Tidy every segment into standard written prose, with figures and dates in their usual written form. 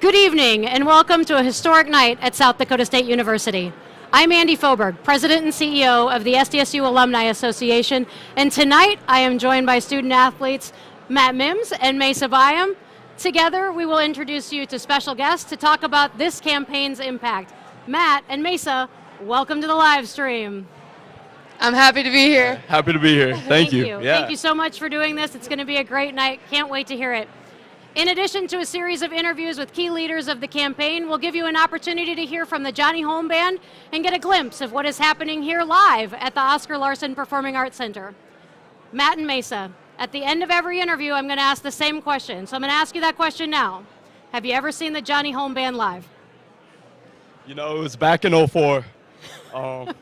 Good evening and welcome to a historic night at South Dakota State University. I'm Andy Foberg, President and CEO of the SDSU Alumni Association, and tonight I am joined by student athletes Matt Mims and Mesa Byam. Together we will introduce you to special guests to talk about this campaign's impact. Matt and Mesa, welcome to the live stream. I'm happy to be here. Happy to be here. Thank you. Yeah. Thank you so much for doing this. It's going to be a great night. Can't wait to hear it. In addition to a series of interviews with key leaders of the campaign, we'll give you an opportunity to hear from the Johnny Home Band and get a glimpse of what is happening here live at the Oscar Larson Performing Arts Center. Matt and Mesa, at the end of every interview, I'm going to ask the same question. So I'm going to ask you that question now. Have you ever seen the Johnny Home Band live? You know, it was back in '04. It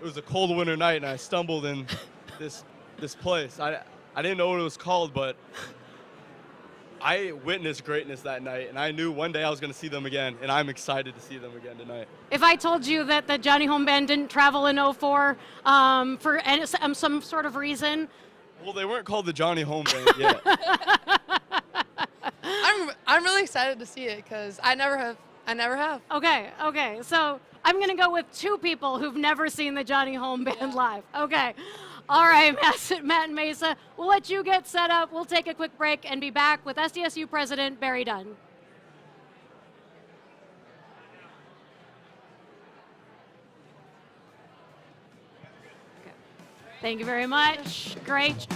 was a cold winter night, and I stumbled in this place. I didn't know what it was called, but I witnessed greatness that night, and I knew one day I was going to see them again, and I'm excited to see them again tonight. If I told you that the Johnny Home Band didn't travel in '04 for some sort of reason? Well, they weren't called the Johnny Home Band yet. I'm really excited to see it because I never have. Okay. So I'm going to go with two people who've never seen the Johnny Home Band live. Okay. All right, Matt and Mesa, we'll let you get set up. We'll take a quick break and be back with SDSU President Barry Dunn. Okay. Thank you very much. Great.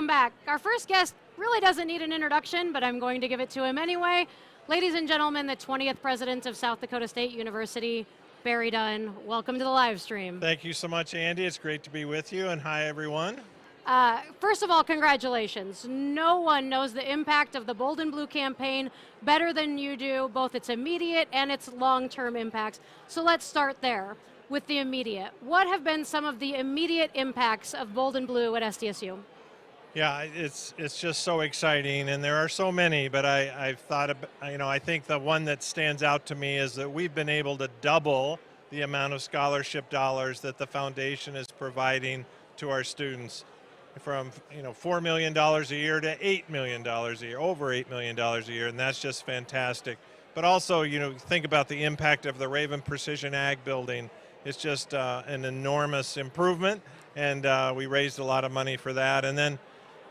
welcome back. Our first guest really doesn't need an introduction, but I'm going to give it to him anyway. Ladies and gentlemen, the 20th president of South Dakota State University, Barry Dunn. Welcome to the live stream. Thank you so much, Andy. It's great to be with you, and hi, everyone. First of all, congratulations. No one knows the impact of the Bold and Blue campaign better than you do, both its immediate and its long-term impacts. So let's start there with the immediate. What have been some of the immediate impacts of Bold and Blue at SDSU? Yeah, it's just so exciting, and there are so many, but I've thought, I think the one that stands out to me is that we've been able to double the amount of scholarship dollars that the foundation is providing to our students, from $4 million a year to $8 million a year, over $8 million a year, and that's just fantastic. But also, think about the impact of the Raven Precision Ag building. It's just an enormous improvement, and we raised a lot of money for that. And then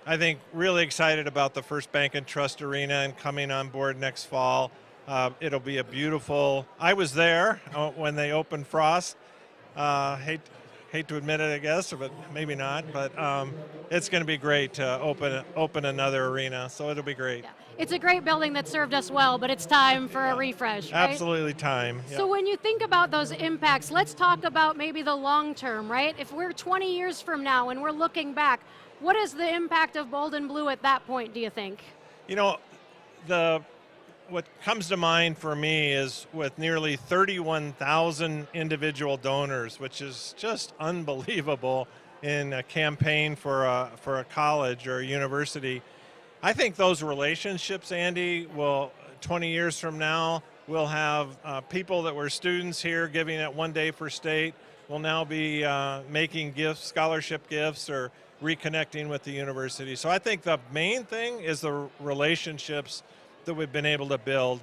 I think really excited about the First Bank and Trust Arena and coming on board next fall. It'll be a beautiful, I was there when they opened Frost. Hate to admit it, I guess, but maybe not. But it's going to be great to open another arena, so it'll be great. Yeah. It's a great building that served us well, but it's time for a refresh, right? Absolutely time. So when you think about those impacts, let's talk about maybe the long term, right? If we're 20 years from now and we're looking back, what is the impact of Bold and Blue at that point, do you think? What comes to mind for me is with nearly 31,000 individual donors, which is just unbelievable in a campaign for a college or a university. I think those relationships, Andy, 20 years from now, we'll have people that were students here giving at One Day for State will now be making gifts, scholarship gifts, or reconnecting with the university. So I think the main thing is the relationships that we've been able to build.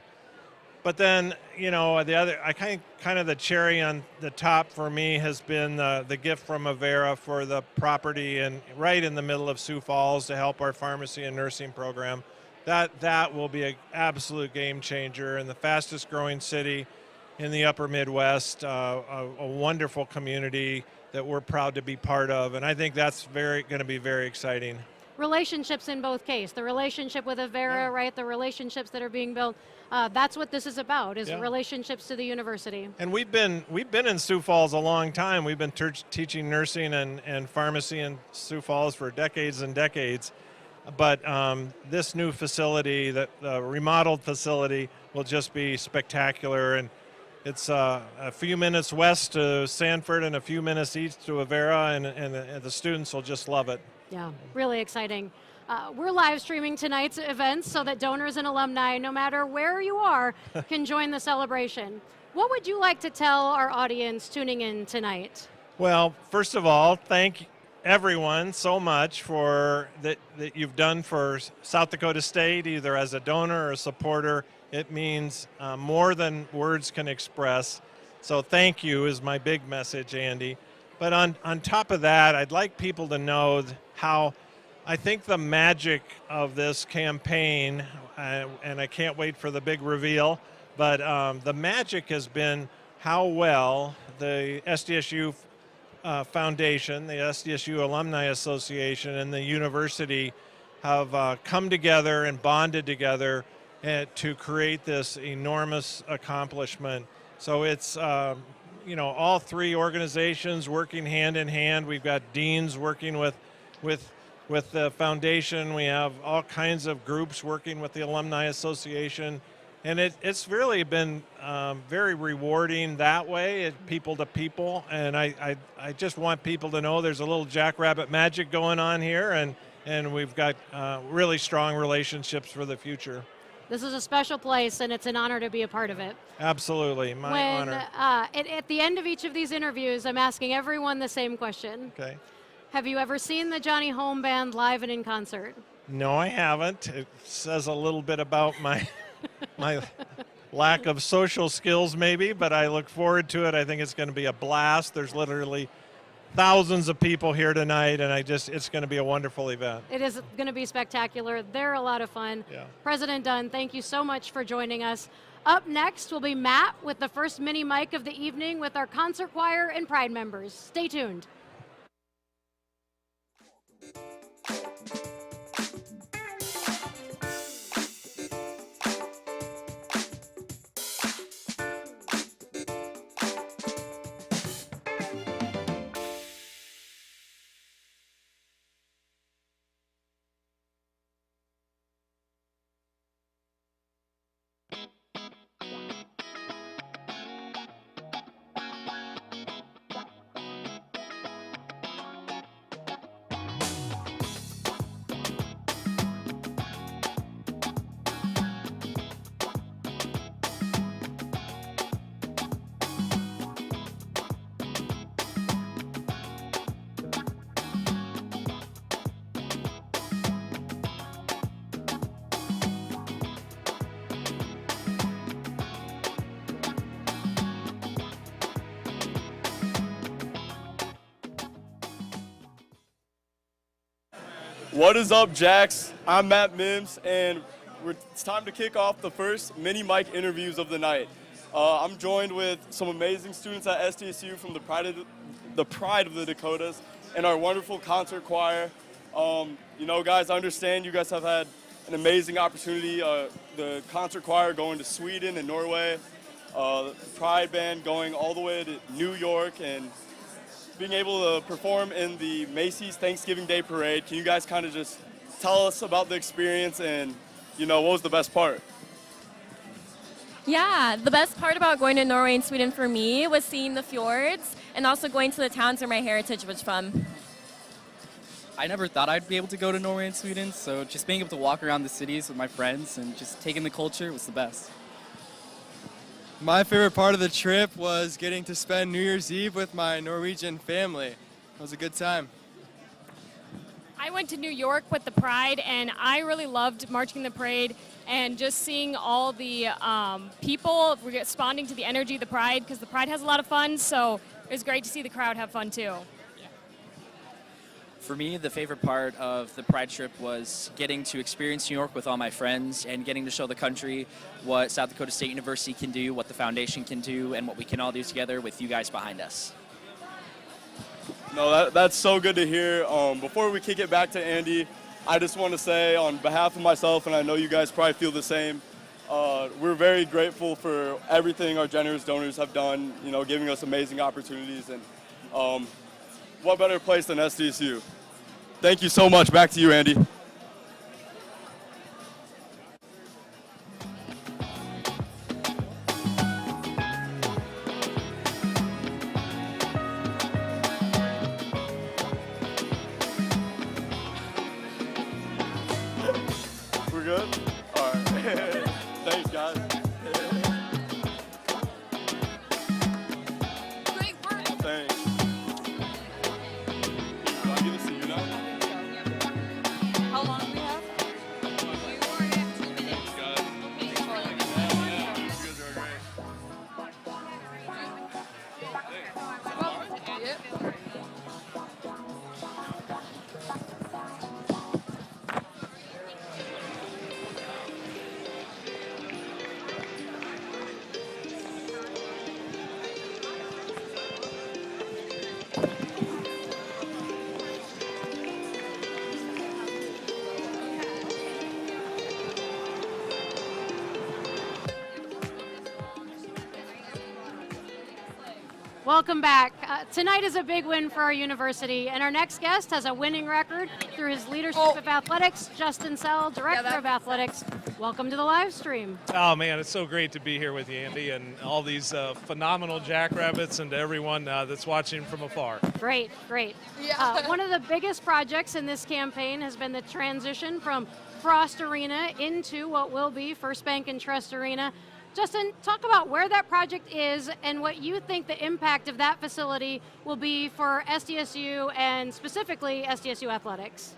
But then, the other, kind of the cherry on the top for me has been the gift from Avera for the property and right in the middle of Sioux Falls to help our pharmacy and nursing program. That will be an absolute game changer in the fastest growing city in the upper Midwest, a wonderful community that we're proud to be part of. And I think that's going to be very exciting. Relationships in both cases. The relationship with Avera, right? The relationships that are being built. That's what this is about, is relationships to the university. And we've been in Sioux Falls a long time. We've been teaching nursing and pharmacy in Sioux Falls for decades and decades. But this new facility, the remodeled facility, will just be spectacular. And it's a few minutes west to Sanford and a few minutes east to Avera, and the students will just love it. Yeah, really exciting. We're live streaming tonight's events so that donors and alumni, no matter where you are, can join the celebration. What would you like to tell our audience tuning in tonight? Well, first of all, thank everyone so much for that you've done for South Dakota State, either as a donor or a supporter. It means more than words can express. So thank you is my big message, Andy. But on top of that, I'd like people to know how I think the magic of this campaign, and I can't wait for the big reveal, but the magic has been how well the SDSU Foundation, the SDSU Alumni Association, and the university have come together and bonded together to create this enormous accomplishment. So it's all three organizations working hand in hand. We've got deans working with the foundation. We have all kinds of groups working with the Alumni Association. And it's really been very rewarding that way, people to people. And I just want people to know there's a little Jackrabbit magic going on here, and we've got really strong relationships for the future. This is a special place, and it's an honor to be a part of it. Absolutely, my honor. At the end of each of these interviews, I'm asking everyone the same question. Okay. Have you ever seen the Johnny Home Band live and in concert? No, I haven't. It says a little bit about my lack of social skills, maybe, but I look forward to it. I think it's going to be a blast. There's literally thousands of people here tonight, and it's going to be a wonderful event. It is going to be spectacular. They're a lot of fun. Yeah. President Dunn, thank you so much for joining us. Up next will be Matt with the first mini mic of the evening with our concert choir and Pride members. Stay tuned. What is up, Jacks? I'm Matt Mims, and it's time to kick off the first mini mic interviews of the night. I'm joined with some amazing students at SDSU from the Pride of the Dakotas and our wonderful concert choir. Guys, I understand you guys have had an amazing opportunity. The concert choir going to Sweden and Norway, the Pride band going all the way to New York, and being able to perform in the Macy's Thanksgiving Day Parade. Can you guys kind of just tell us about the experience and, what was the best part? Yeah, the best part about going to Norway and Sweden for me was seeing the fjords and also going to the towns where my heritage was from. I never thought I'd be able to go to Norway and Sweden, so just being able to walk around the cities with my friends and just taking the culture was the best. My favorite part of the trip was getting to spend New Year's Eve with my Norwegian family. It was a good time. I went to New York with the Pride, and I really loved marching the parade and just seeing all the people responding to the energy of the Pride, because the Pride has a lot of fun, so it was great to see the crowd have fun too. For me, the favorite part of the Pride trip was getting to experience New York with all my friends and getting to show the country what South Dakota State University can do, what the foundation can do, and what we can all do together with you guys behind us. No, that's so good to hear. Before we kick it back to Andy, I just want to say on behalf of myself, and I know you guys probably feel the same, we're very grateful for everything our generous donors have done, giving us amazing opportunities. And what better place than SDSU? Thank you so much. Back to you, Andy. We're good? All right. Thanks, guys. Great work. Thanks. Do I get to see you now? How long do we have? Yep. Welcome back. Tonight is a big win for our university, and our next guest has a winning record through his leadership of athletics. Justin Sell, Director of Athletics. Welcome to the live stream. Oh man, it's so great to be here with you, Andy, and all these phenomenal Jackrabbits, and to everyone that's watching from afar. Great. Yeah. One of the biggest projects in this campaign has been the transition from Frost Arena into what will be First Bank and Trust Arena. Justin, talk about where that project is and what you think the impact of that facility will be for SDSU and specifically SDSU athletics.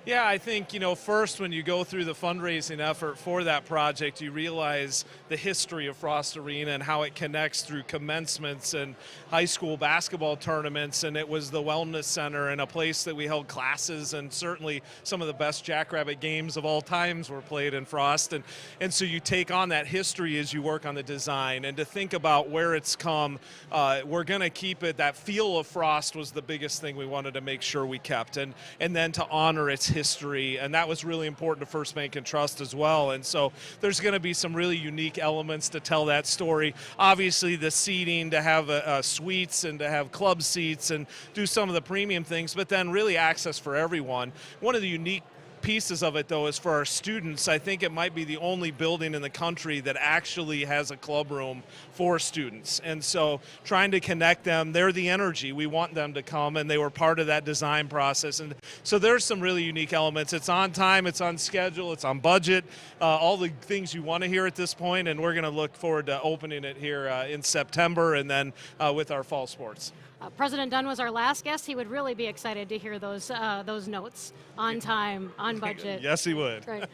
Yeah, I think, first when you go through the fundraising effort for that project, you realize the history of Frost Arena and how it connects through commencements and high school basketball tournaments. And it was the wellness center and a place that we held classes, and certainly some of the best Jackrabbit games of all times were played in Frost. And so you take on that history as you work on the design, and to think about where it's come, we're going to keep it. That feel of Frost was the biggest thing we wanted to make sure we kept, and then to honor its history, and that was really important to First Bank and Trust as well. And so there's going to be some really unique elements to tell that story. Obviously the seating, to have suites and to have club seats and do some of the premium things, but then really access for everyone. One of the unique pieces of it, though, is for our students. I think it might be the only building in the country that actually has a club room for students. And so trying to connect them, they're the energy. We want them to come, and they were part of that design process. And so there's some really unique elements. It's on time, it's on schedule, it's on budget, all the things you want to hear at this point, and we're going to look forward to opening it here in September, and then with our fall sports. President Dunn was our last guest. He would really be excited to hear those notes on time, on budget. Yes, he would. Great.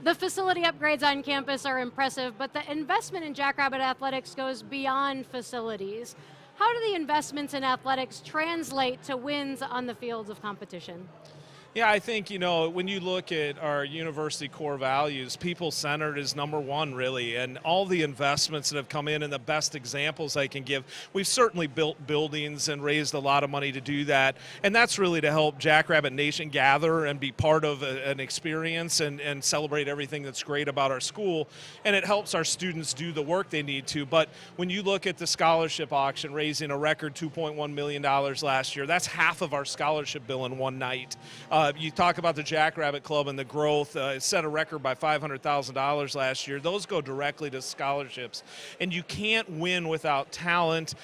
The facility upgrades on campus are impressive, but the investment in Jackrabbit athletics goes beyond facilities. How do the investments in athletics translate to wins on the fields of competition? Yeah, I think, when you look at our university core values, people-centered is number one, really, and all the investments that have come in and the best examples I can give. We've certainly built buildings and raised a lot of money to do that, and that's really to help Jackrabbit Nation gather and be part of an experience and celebrate everything that's great about our school, and it helps our students do the work they need to. But when you look at the scholarship auction, raising a record $2.1 million last year, that's half of our scholarship bill in one night. You talk about the Jackrabbit Club and the growth. It set a record by $500,000 last year. Those go directly to scholarships. And you can't win without talent.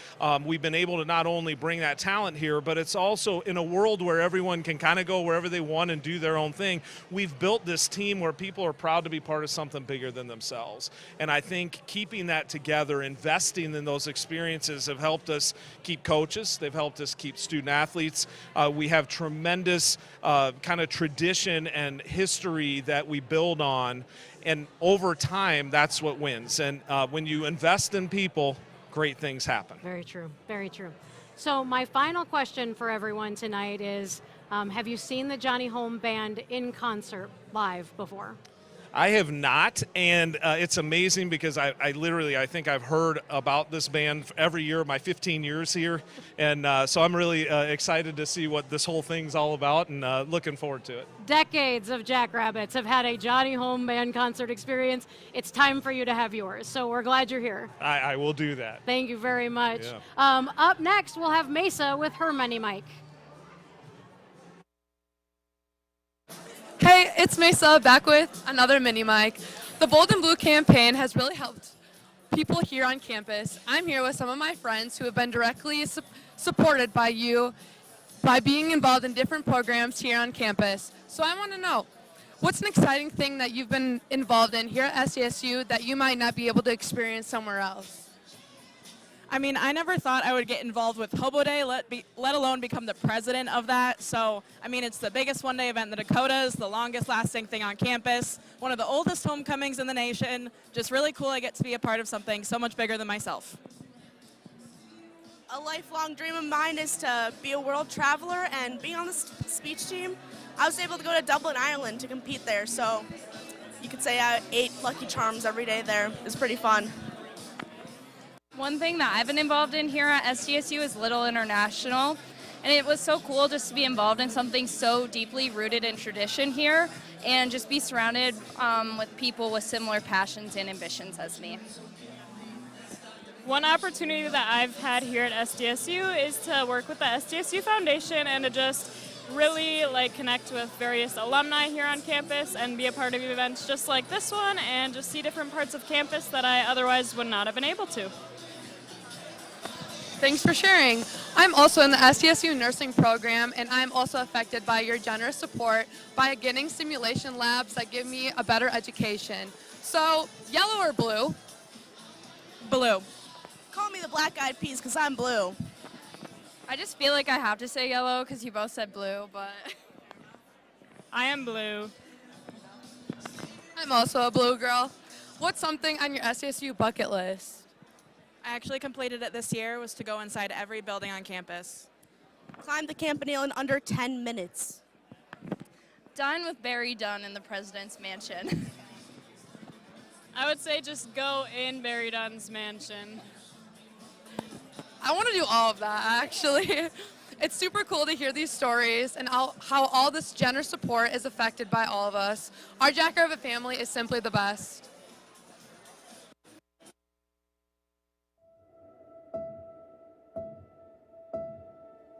We've been able to not only bring that talent here, but it's also in a world where everyone can kind of go wherever they want and do their own thing. We've built this team where people are proud to be part of something bigger than themselves. And I think keeping that together, investing in those experiences have helped us keep coaches. They've helped us keep student athletes. We have tremendous kind of tradition and history that we build on, and over time that's what wins. And when you invest in people, great things happen. Very true, very true. So my final question for everyone tonight is, have you seen the Johnny Home Band in concert live before? I have not, and it's amazing because I think I've heard about this band every year of my 15 years here, and so I'm really excited to see what this whole thing's all about, and looking forward to it. Decades of Jackrabbits have had a Johnny Home Band concert experience. It's time for you to have yours, so we're glad you're here. I will do that. Thank you very much. Yeah. Up next, we'll have Mesa with her mini mic. Hey, it's Mesa back with another mini mic. The Bold and Blue campaign has really helped people here on campus. I'm here with some of my friends who have been directly supported by you by being involved in different programs here on campus. So I want to know, what's an exciting thing that you've been involved in here at SDSU that you might not be able to experience somewhere else? I mean, I never thought I would get involved with Hobo Day, let alone become the president of that. So, I mean, it's the biggest one-day event in the Dakotas, the longest-lasting thing on campus, one of the oldest homecomings in the nation. Just really cool I get to be a part of something so much bigger than myself. A lifelong dream of mine is to be a world traveler, and being on the speech team, I was able to go to Dublin, Ireland to compete there. So you could say I ate Lucky Charms every day there. It was pretty fun. One thing that I've been involved in here at SDSU is Little International, and it was so cool just to be involved in something so deeply rooted in tradition here and just be surrounded with people with similar passions and ambitions as me. One opportunity that I've had here at SDSU is to work with the SDSU Foundation and to just really connect with various alumni here on campus and be a part of events just like this one and just see different parts of campus that I otherwise would not have been able to. Thanks for sharing. I'm also in the SDSU nursing program, and I'm also affected by your generous support by getting simulation labs that give me a better education. So, yellow or blue? Blue. Call me the Black Eyed Peas because I'm blue. I just feel like I have to say yellow because you both said blue, but I am blue. I'm also a blue girl. What's something on your SDSU bucket list? I actually completed it this year, was to go inside every building on campus. Climb the campanile in under 10 minutes. dine with Barry Dunn in the President's Mansion. I would say just go in Barry Dunn's mansion. I want to do all of that, actually. It's super cool to hear these stories and how all this generous support is affected by all of us. Our Jackrabbit family is simply the best.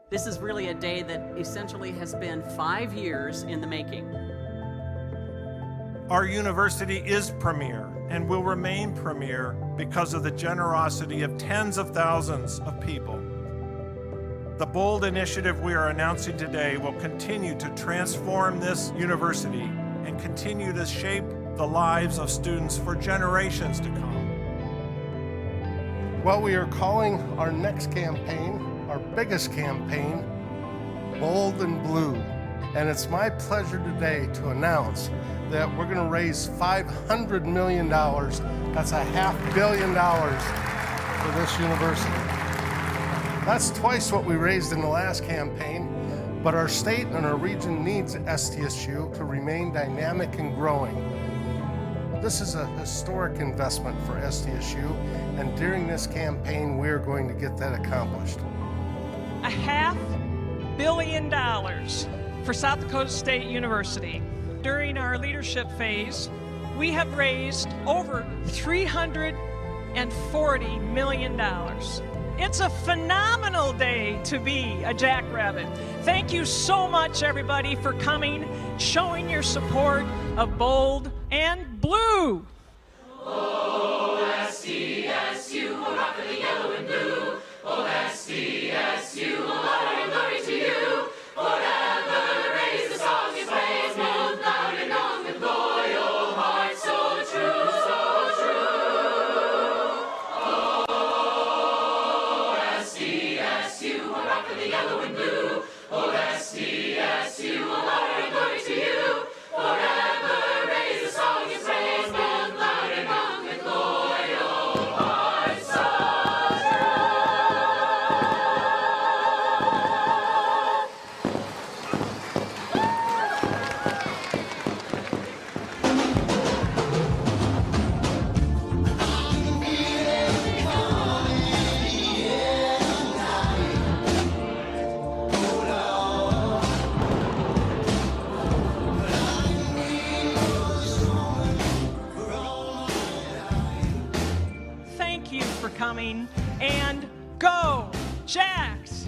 This is really a day that essentially has been 5 years in the making. Our university is premier and will remain premier because of the generosity of tens of thousands of people. The bold initiative we are announcing today will continue to transform this university and continue to shape the lives of students for generations to come. Well, we are calling our next campaign, our biggest campaign, Bold and Blue. And it's my pleasure today to announce that we're going to raise $500 million. That's $500 million for this university. That's twice what we raised in the last campaign. But our state and our region needs SDSU to remain dynamic and growing. This is a historic investment for SDSU, and during this campaign, we're going to get that accomplished. $500 million for South Dakota State University. During our leadership phase, we have raised over $340 million. It's a phenomenal day to be a Jackrabbit. Thank you so much, everybody, for coming, showing your support of Bold and Blue. Oh, SDSU, hurrah for the yellow and blue. Oh, SDSU, honor and glory to you. Forever raise the song you praise, both loud and long with loyal hearts, so true, so true. Oh, SDSU, hurrah for the yellow and blue. Oh, SDSU, honor and glory to you. Forever raise the song you praise, both loud and long with loyal hearts, so Thank you for coming, and go Jacks!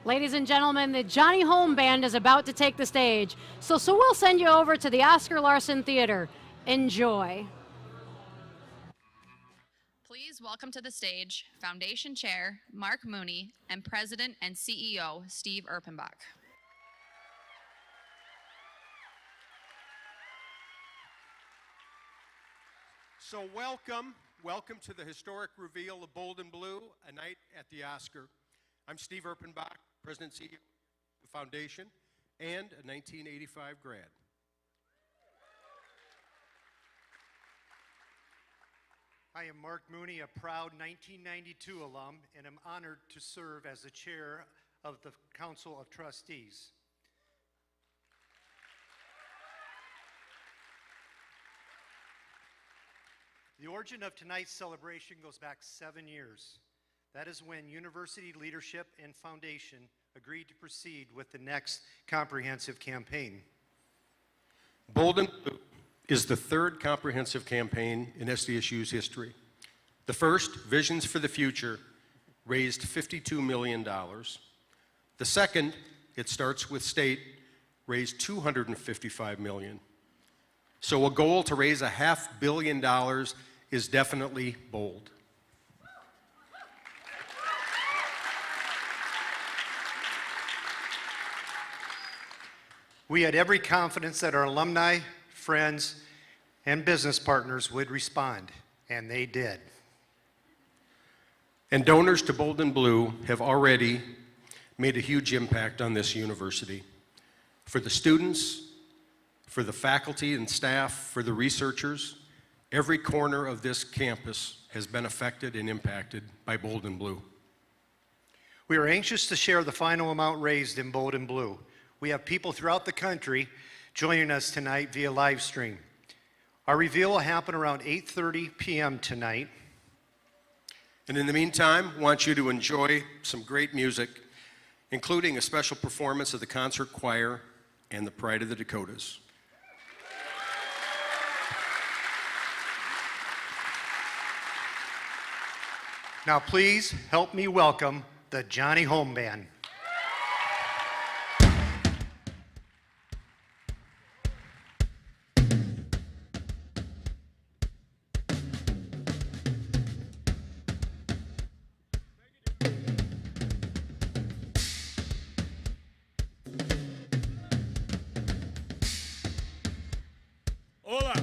Ladies and gentlemen, the Johnny Home Band is about to take the stage. So we'll send you over to the Oscar Larson Theater. Enjoy. Please welcome to the stage Foundation Chair Mark Mooney and President and CEO Steve Erpenbach. So welcome to the historic reveal of Bold and Blue, a night at the Oscar. I'm Steve Erpenbach, President and CEO of the Foundation, and a 1985 grad. I am Mark Mooney, a proud 1992 alum, and am honored to serve as the chair of the Council of Trustees. The origin of tonight's celebration goes back 7 years. That is when university leadership and foundation agreed to proceed with the next comprehensive campaign. Bold and Blue is the third comprehensive campaign in SDSU's history. The first, Visions for the Future, raised $52 million. The second, It Starts with State, raised $255 million. So a goal to raise $500 million is definitely bold. We had every confidence that our alumni, friends, and business partners would respond, and they did. And donors to Bold and Blue have already made a huge impact on this university. For the students, for the faculty and staff, for the researchers, every corner of this campus has been affected and impacted by Bold and Blue. We are anxious to share the final amount raised in Bold and Blue. We have people throughout the country joining us tonight via live stream. Our reveal will happen around 8:30 p.m. tonight. And in the meantime, I want you to enjoy some great music, including a special performance of the concert choir and the Pride of the Dakotas. Now please help me welcome the Johnny Home Band. Hola.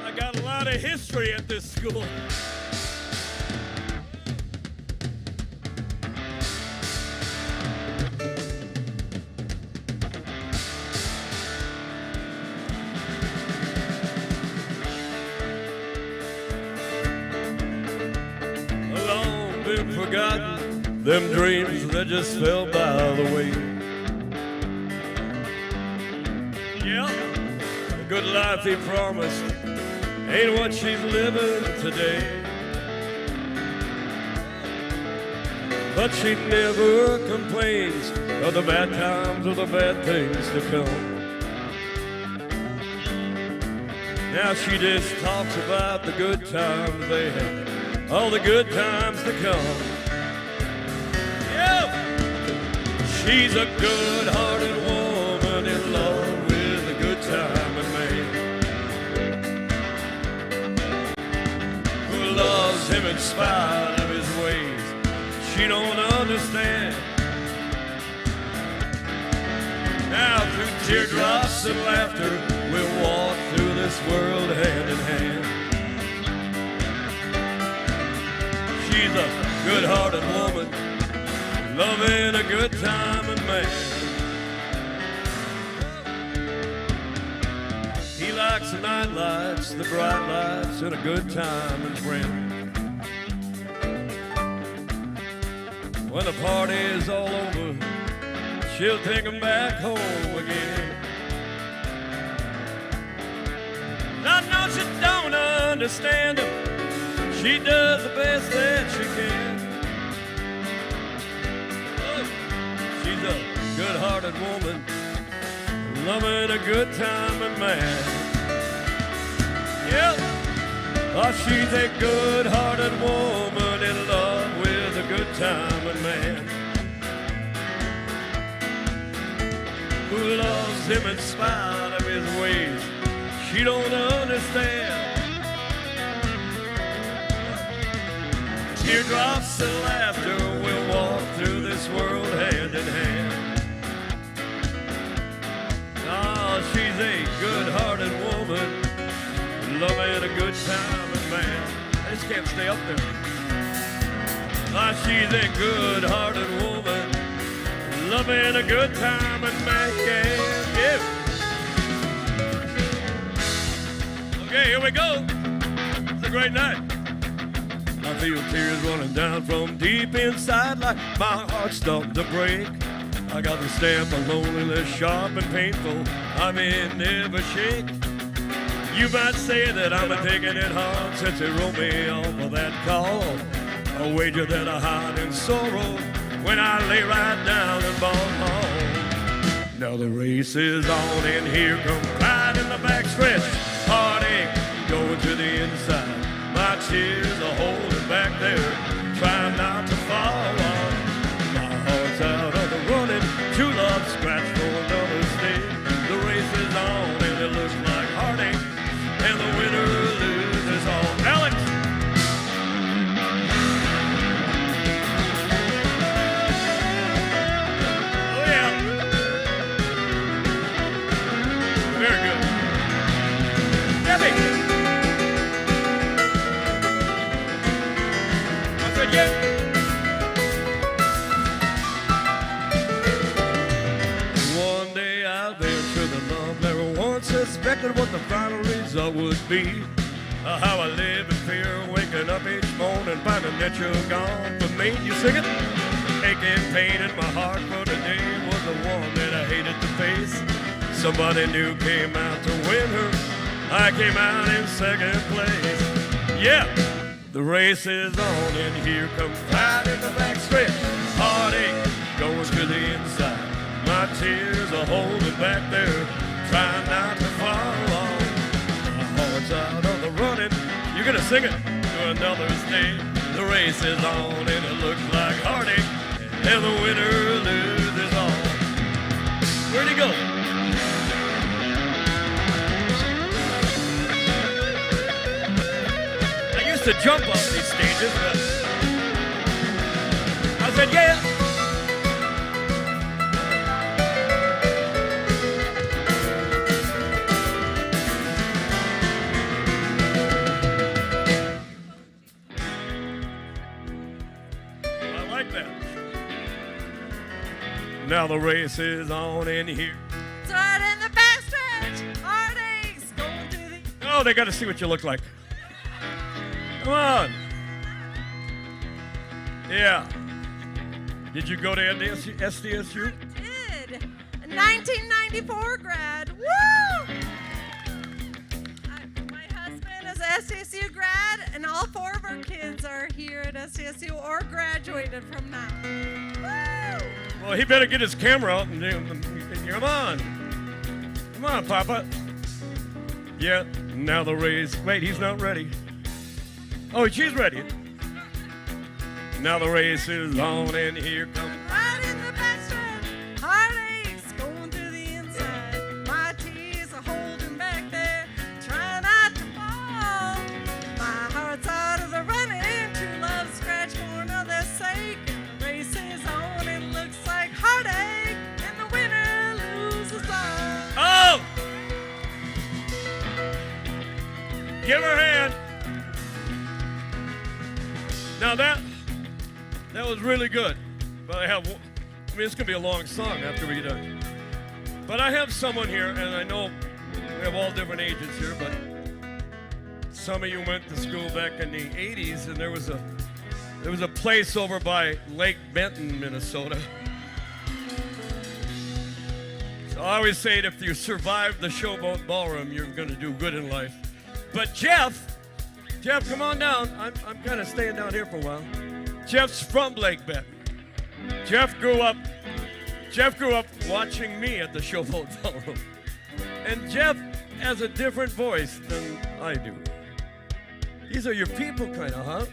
I got a lot of history at this school. been forgotten, them dreams that just fell by the way. Yeah, the good life he promised ain't what she's living today. But she never complains of the bad times or the bad things to come. Now she just talks about the good times they had, all the good times to come. Yeah, she's a good-hearted woman in love with a good time and man who loves him in spite of his ways. She don't understand. Now through teardrops and laughter, we'll walk through this world hand in hand. She's a good-hearted woman, loving a good time and man. He likes the night lights, the bright lights, and a good time and friend. When the party is all over, she'll take him back home again. I know she don't understand him. She does the best that she can. Oh, she's a good-hearted woman, loving a good time and man. Yep. Oh, she's a good-hearted woman in love with a good time and man who loves him in spite of his ways. She don't understand. Teardrops and laughter will walk through this world hand in hand. Oh, she's a good-hearted woman, loving a good time and man. I just can't stay up there. Oh, she's a good-hearted woman, loving a good time and man. Yeah. Okay, here we go. It's a great night. I feel tears running down from deep inside like my heart's starting to break. I got the stamp of loneliness, sharp and painful. I may never shake. You might say that I'm taking it hard since you wrote me off of that call. A wager that I hide in sorrow when I lay right down and ball home. Now the race is on and here comes pride in the backstretch. Heartache going to the inside. My tears are holding back there, trying not to fall off. My heart's out of the running, true love scratched for another stay. The race is on and it looks like heartache, and the winner loses all. Alex! Oh yeah! Very good. Debbie! Yeah. One day I'll venture the love never once suspected what the final result would be. How I live in fear, waking up each morning, finding that you're gone from me. You sing it? Aching pain in my heart for today was the one that I hated to face. Somebody new came out to win her. I came out in second place. Yeah. The race is on and here comes pride in the backstretch. Heartache going to the inside. My tears are holding back there, trying not to fall off. My heart's out of the running. You're gonna sing it to another state. The race is on and it looks like heartache, and the winner loses all. Where'd he go? To jump off these stages, but I said, yeah. I like that. Now the race is on in here. Start in the backstretch, heartaches going to the... Oh, they got to see what you look like. Come on. Yeah. Did you go to SDSU? Did. A 1994 grad. Woo! My husband is an SDSU grad, and all 4 of our kids are here at SDSU or graduated from now. Woo! Well, he better get his camera out and come on. Come on, Papa. Yeah, now the Rays. Wait, he's not ready. Oh, she's ready. Now the race is on, and here comes. Right in the backstretch, heartaches going through the inside. My tears are holding back there, trying not to fall. My heart's out of the running, true love scratch for another's sake. And the race is on, it looks like heartache, and the winner loses all. Oh! Give her a hand. Now that was really good. But it's gonna be a long song after we get done. But I have someone here, and I know we have all different ages here, but some of you went to school back in the 80s, and there was a place over by Lake Benton, Minnesota. So I always say that if you survive the Showboat Ballroom, you're gonna do good in life. But Jeff, come on down. I'm kind of staying down here for a while. Jeff's from Lake Benton. Jeff grew up watching me at the Showboat Ballroom. And Jeff has a different voice than I do. These are your people, kind of, huh?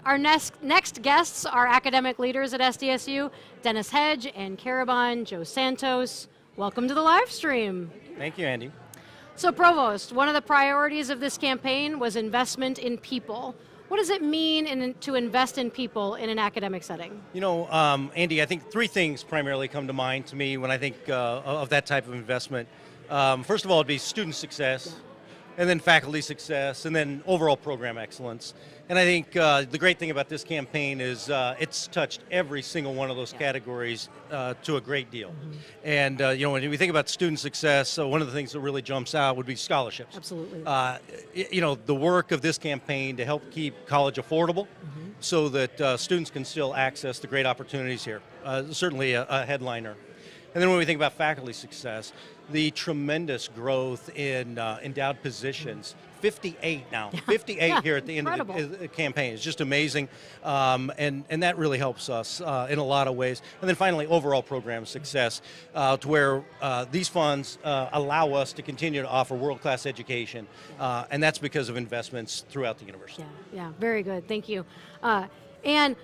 Our next guests are academic leaders at SDSU, Dennis Hedge, Ann Carabon, Joe Santos. Welcome to the live stream. Thank you, Andy. So Provost, one of the priorities of this campaign was investment in people. What does it mean to invest in people in an academic setting? You know, Andy, I think 3 things primarily come to mind to me when I think of that type of investment. First of all, it'd be student success, and then faculty success, and then overall program excellence. And I think the great thing about this campaign is it's touched every single one of those categories to a great deal. And you know, when we think about student success, one of the things that really jumps out would be scholarships. Absolutely. You know, the work of this campaign to help keep college affordable so that students can still access the great opportunities here. Certainly a headliner. And then when we think about faculty success, the tremendous growth in endowed positions, 58 now, 58 here at the end of the campaign. It's just amazing, and that really helps us in a lot of ways. And then finally, overall program success, to where these funds allow us to continue to offer world-class education, and that's because of investments throughout the university. Yeah, very good, thank you. And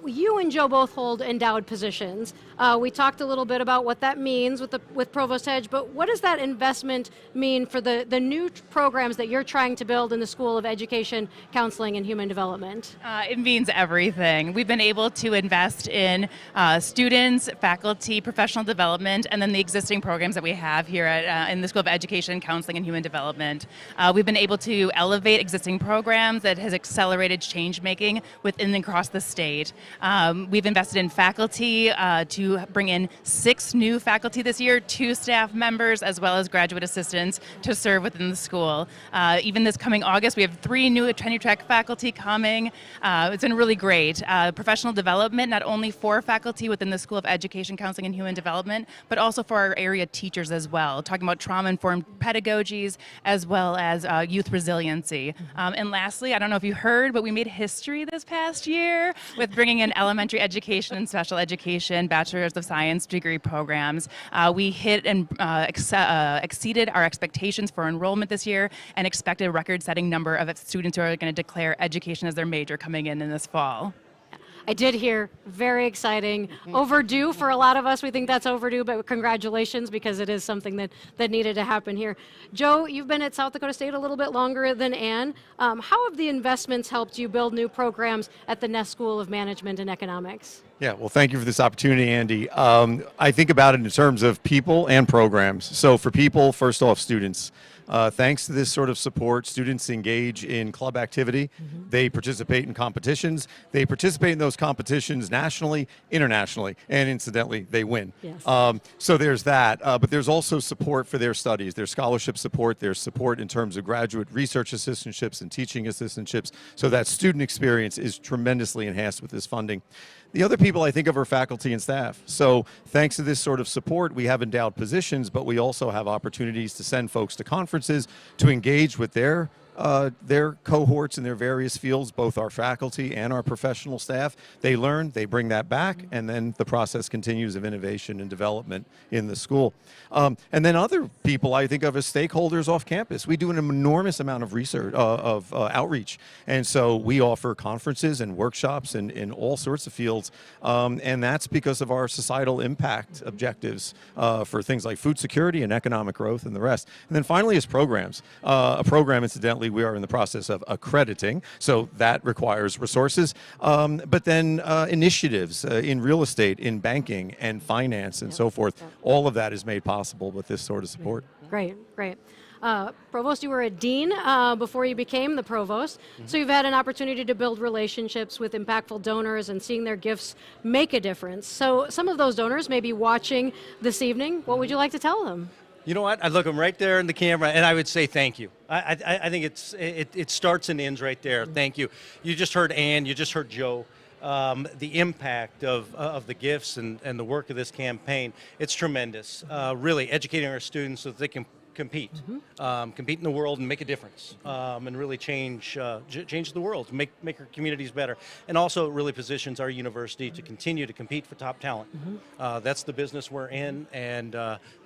you and Joe both hold endowed positions. We talked a little bit about what that means with Provost Hedge, but what does that investment mean for the new programs that you're trying to build in the School of Education, Counseling, and Human Development? It means everything. We've been able to invest in students, faculty, professional development, and then the existing programs that we have here at, in the School of Education, Counseling, and Human Development. We've been able to elevate existing programs that has accelerated change making within and across the state. We've invested in faculty to bring in 6 new faculty this year, 2 staff members, as well as graduate assistants to serve within the school. Even this coming August, we have 3 new tenure track faculty coming. It's been really great. Professional development, not only for faculty within the School of Education, Counseling, and Human Development, but also for our area teachers as well, talking about trauma-informed pedagogies as well as youth resiliency. And lastly, I don't know if you heard, but we made history this past year with bringing in elementary education and special education, Bachelor's of Science degree programs. We hit and exceeded our expectations for enrollment this year and expected a record-setting number of students who are going to declare education as their major coming in this fall. I did hear, very exciting, overdue for a lot of us. We think that's overdue, but congratulations, because it is something that needed to happen here. Joe, you've been at South Dakota State a little bit longer than Ann. How have the investments helped you build new programs at the Ness School of Management and Economics? Yeah, well, thank you for this opportunity, Andy. I think about it in terms of people and programs. So for people, first off, students. Thanks to this sort of support, students engage in club activity. They participate in competitions. They participate in those competitions nationally, internationally, and incidentally, they win. Yes. So there's that. But there's also support for their studies. There's scholarship support. There's support in terms of graduate research assistantships and teaching assistantships. So that student experience is tremendously enhanced with this funding. The other people I think of are faculty and staff. So thanks to this sort of support, we have endowed positions, but we also have opportunities to send folks to conferences to engage with their cohorts in their various fields, both our faculty and our professional staff. They learn, they bring that back, and then the process continues of innovation and development in the school. And then other people I think of as stakeholders off campus. We do an enormous amount of research, outreach. And so we offer conferences and workshops in all sorts of fields. And that's because of our societal impact objectives for things like food security and economic growth and the rest. And then finally is programs. A program, incidentally, we are in the process of accrediting, so that requires resources. But then initiatives in real estate, in banking and finance and so forth. All of that is made possible with this sort of support. Great, great. Provost, you were a dean before you became the provost, so you've had an opportunity to build relationships with impactful donors and seeing their gifts make a difference. So some of those donors may be watching this evening. What would you like to tell them? You know what? I'd look them right there in the camera, and I would say thank you. I think it starts and ends right there. Thank you. You just heard Ann. You just heard Joe. The impact of the gifts and the work of this campaign, it's tremendous. Really educating our students so that they can compete in the world and make a difference, and really change the world, make our communities better. And also it really positions our university to continue to compete for top talent. That's the business we're in, and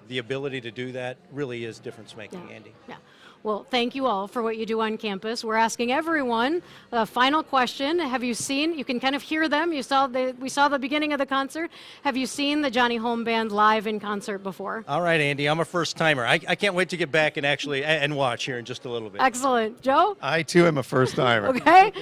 the ability to do that really is difference making, Andy. Yeah. Well, thank you all for what you do on campus. We're asking everyone a final question. Have you seen, you can kind of hear them, we saw the beginning of the concert. Have you seen the Johnny Home Band live in concert before? All right, Andy, I'm a first timer. I can't wait to get back and actually and watch here in just a little bit. Excellent. Joe? I too am a first timer. Okay.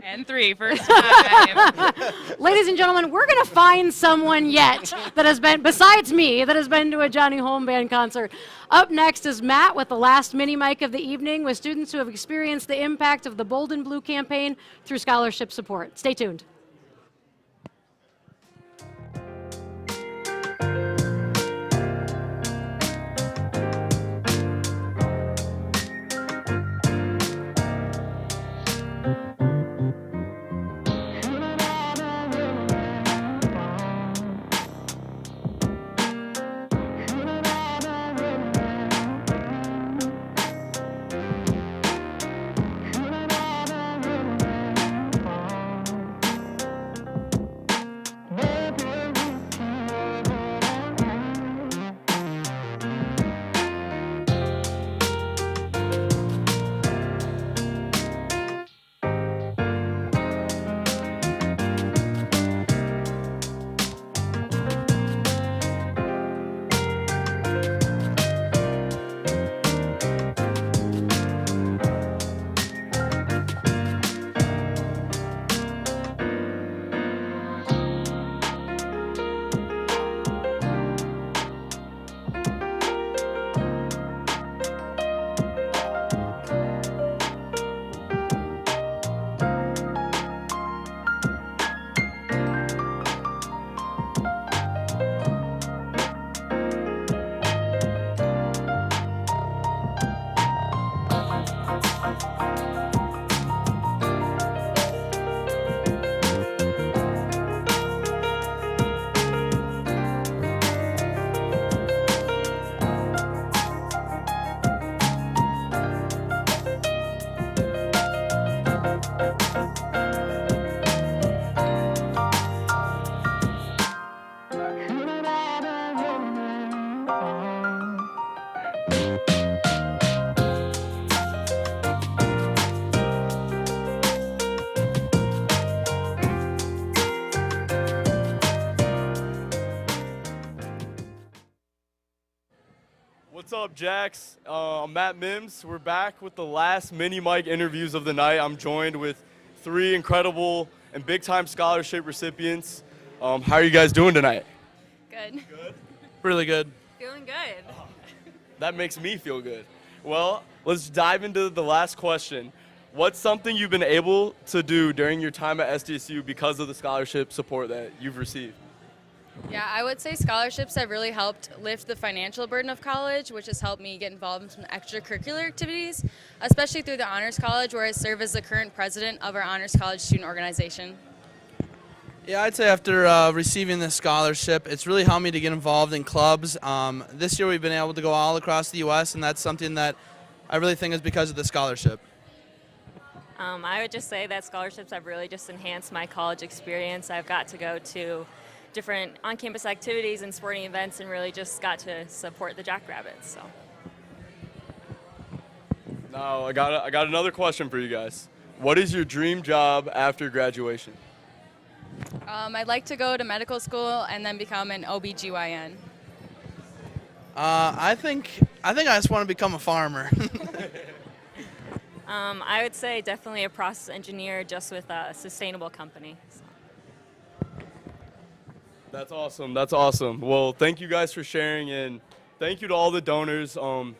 And 3, first time. Ladies and gentlemen, we're going to find someone yet that has been, besides me, that has been to a Johnny Home Band concert. Up next is Matt with the last mini mic of the evening with students who have experienced the impact of the Bold and Blue campaign through scholarship support. Stay tuned. What's up, Jax? I'm Matt Mims. We're back with the last mini mic interviews of the night. I'm joined with 3 incredible and big-time scholarship recipients. How are you guys doing tonight? Good. Good? Really good. Feeling good. That makes me feel good. Well, let's dive into the last question. What's something you've been able to do during your time at SDSU because of the scholarship support that you've received? Yeah, I would say scholarships have really helped lift the financial burden of college, which has helped me get involved in some extracurricular activities, especially through the Honors College, where I serve as the current president of our Honors College student organization. Yeah, I'd say after receiving this scholarship, it's really helped me to get involved in clubs. This year we've been able to go all across the U.S., and that's something that I really think is because of the scholarship. I would just say that scholarships have really just enhanced my college experience. I've got to go to different on-campus activities and sporting events and really just got to support the Jackrabbits. So. Now, I got another question for you guys. What is your dream job after graduation? I'd like to go to medical school and then become an OBGYN. I think I just want to become a farmer. I would say definitely a process engineer just with a sustainable company. So. That's awesome. That's awesome. Well, thank you guys for sharing, and thank you to all the donors. I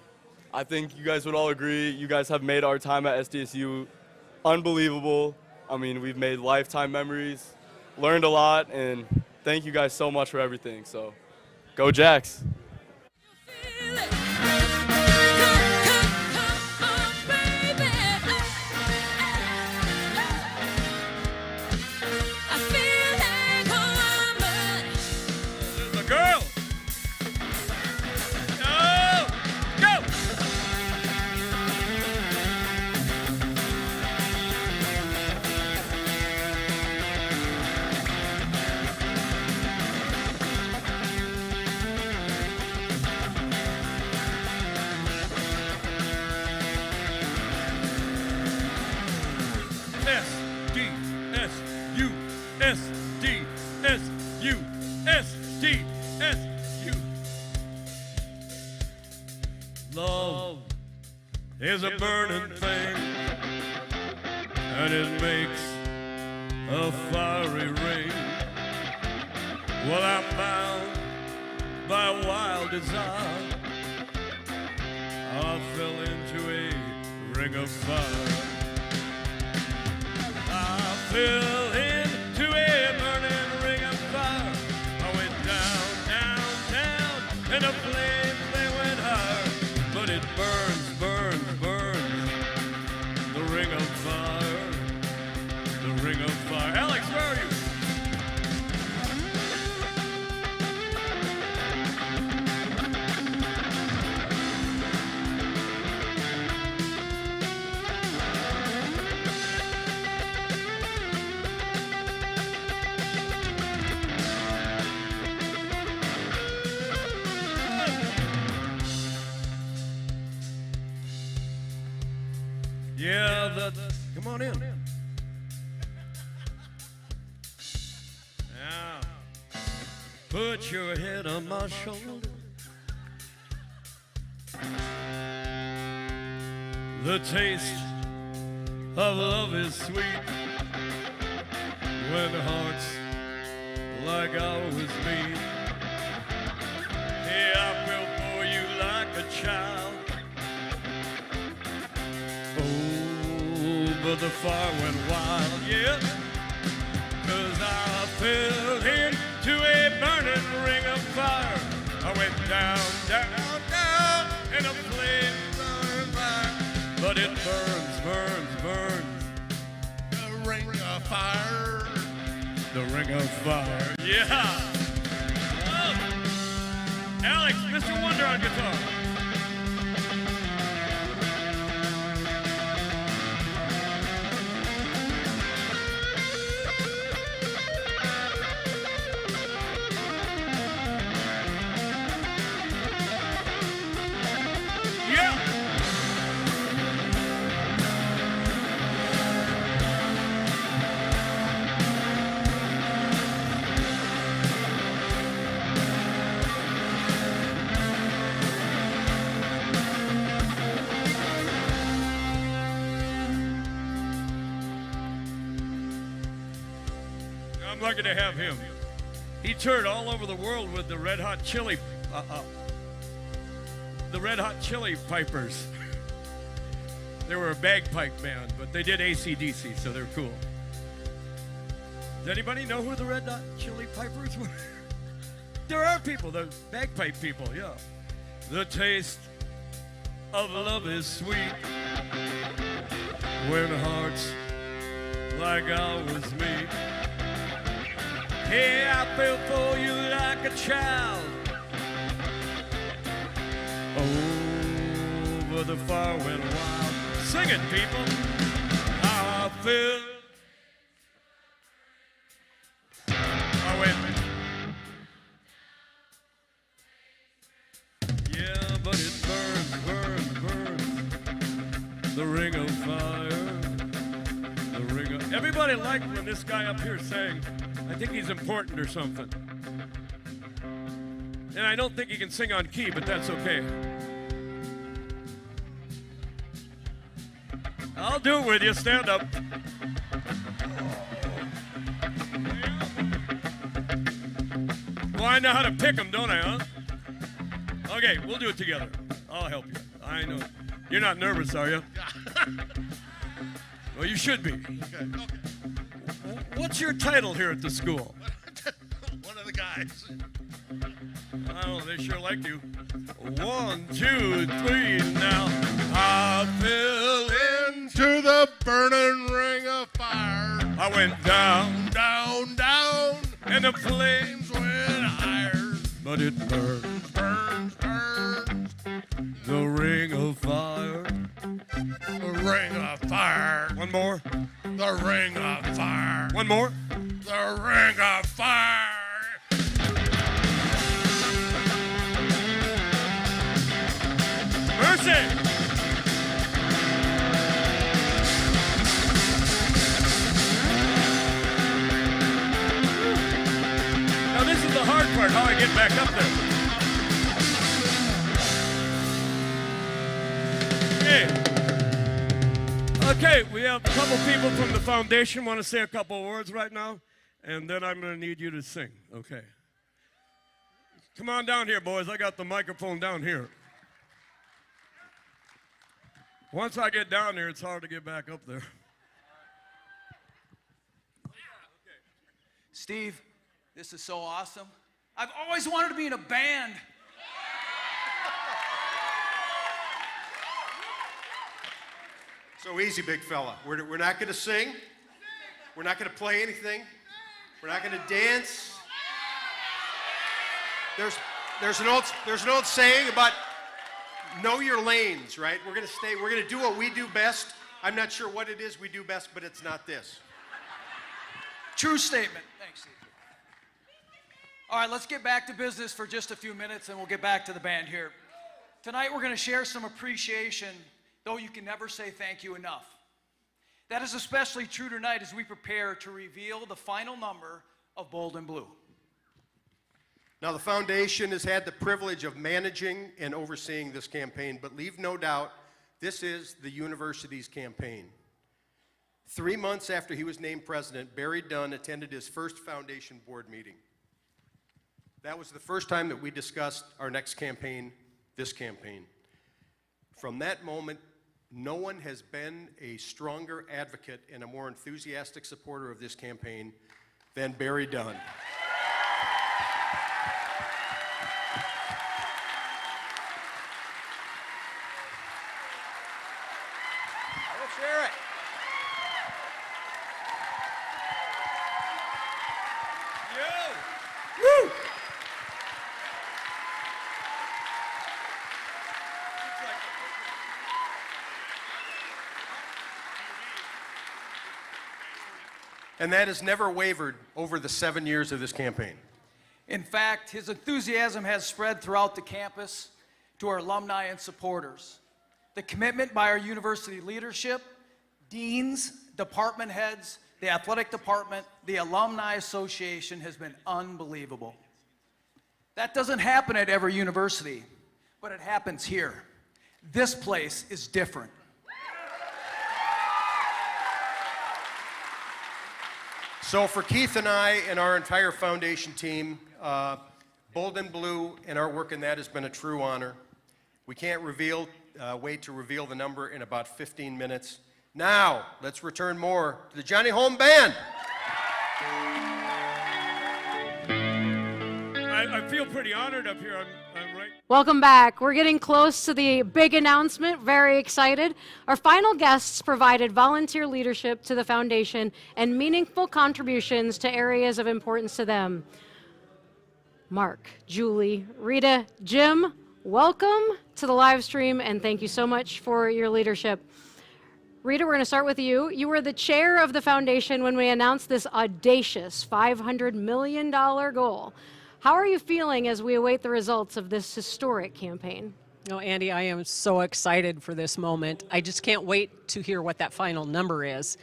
think you guys would all agree, you guys have made our time at SDSU unbelievable. I mean, we've made lifetime memories, learned a lot, and thank you guys so much for everything. So, go Jacks. Girl! Oh, go! SDSU, SDSU, SDSU. Love is a burning thing, and it makes a fiery ring. Well, I'm bound by a wild desire. I fell into a ring of fire. I fell into a burning ring of fire. I went down, down, down, and the flames, they went higher. But it burns, burns, burns, the ring of fire, the ring of fire. Alex, where are you? Yeah, come on in. Now, put your head on my shoulder. The taste of love is sweet when hearts like ours meet. Yeah, I will for you like a child. But the fire went wild, yeah. 'Cause I fell into a burning ring of fire. I went down, down, down, and the flames burned by. But it burns, burns, burns. The ring of fire. The ring of fire, yeah. Oh. Alex, Mr. Wonder on guitar. lucky to have him. He toured all over the world with the Red Hot Chili Pipers. They were a bagpipe band, but they did AC/DC, so they're cool. Does anybody know who the Red Hot Chili Pipers were? There are people, the bagpipe people, yeah. The taste of love is sweet when hearts like ours meet. Hey, I fell for you like a child over the far went wild. Sing it, people. I feel. Oh, wait. Yeah, but it burns, burns, burns. The ring of fire. The ring of. Everybody liked when this guy up here sang, I think he's important or something. And I don't think he can sing on key, but that's okay. I'll do it with you. Stand up. Well, I know how to pick them, don't I, huh? Okay, we'll do it together. I'll help you. I know. You're not nervous, are you? Well, you should be. Okay. What's your title here at the school? One of the guys. Oh, they sure like you. 1, 2, 3, now. I fell into the burning ring of fire. I went down, down, down, and the flames went higher. But it burns, burns, burns. The ring of fire. The ring of fire. One more. The ring of fire. One more. The ring of fire. Mercy! Now this is the hard part, how I get back up there. Okay, we have a couple people from the foundation want to say a couple words right now, and then I'm going to need you to sing, okay? Come on down here, boys. I got the microphone down here. Once I get down there, it's hard to get back up there. Steve, this is so awesome. I've always wanted to be in a band. So easy, big fella. We're not going to sing. We're not going to play anything. We're not going to dance. There's an old saying about know your lanes, right? We're going to do what we do best. I'm not sure what it is we do best, but it's not this. True statement. Thanks, Steve. All right, let's get back to business for just a few minutes, and we'll get back to the band here. Tonight, we're going to share some appreciation, though you can never say thank you enough. That is especially true tonight as we prepare to reveal the final number of Bold and Blue. Now, the foundation has had the privilege of managing and overseeing this campaign, but leave no doubt, this is the university's campaign. 3 months after he was named president, Barry Dunn attended his first foundation board meeting. That was the first time that we discussed our next campaign, this campaign. From that moment, no one has been a stronger advocate and a more enthusiastic supporter of this campaign than Barry Dunn. Let's hear it. Woo! And that has never wavered over the 7 years of this campaign. In fact, his enthusiasm has spread throughout the campus to our alumni and supporters. The commitment by our university leadership, deans, department heads, the athletic department, the alumni association has been unbelievable. That doesn't happen at every university, but it happens here. This place is different. So for Keith and I and our entire foundation team, Bold and Blue and our work in that has been a true honor. We can't wait to reveal the number in about 15 minutes. Now, let's return more to the Johnny Home Band. I feel pretty honored up here. I'm right. Welcome back. We're getting close to the big announcement. Very excited. Our final guests provided volunteer leadership to the foundation and meaningful contributions to areas of importance to them. Mark, Julie, Rita, Jim, welcome to the live stream, and thank you so much for your leadership. Rita, we're going to start with you. You were the chair of the foundation when we announced this audacious $500 million goal. How are you feeling as we await the results of this historic campaign? No, Andy, I am so excited for this moment. I just can't wait to hear what that final number is.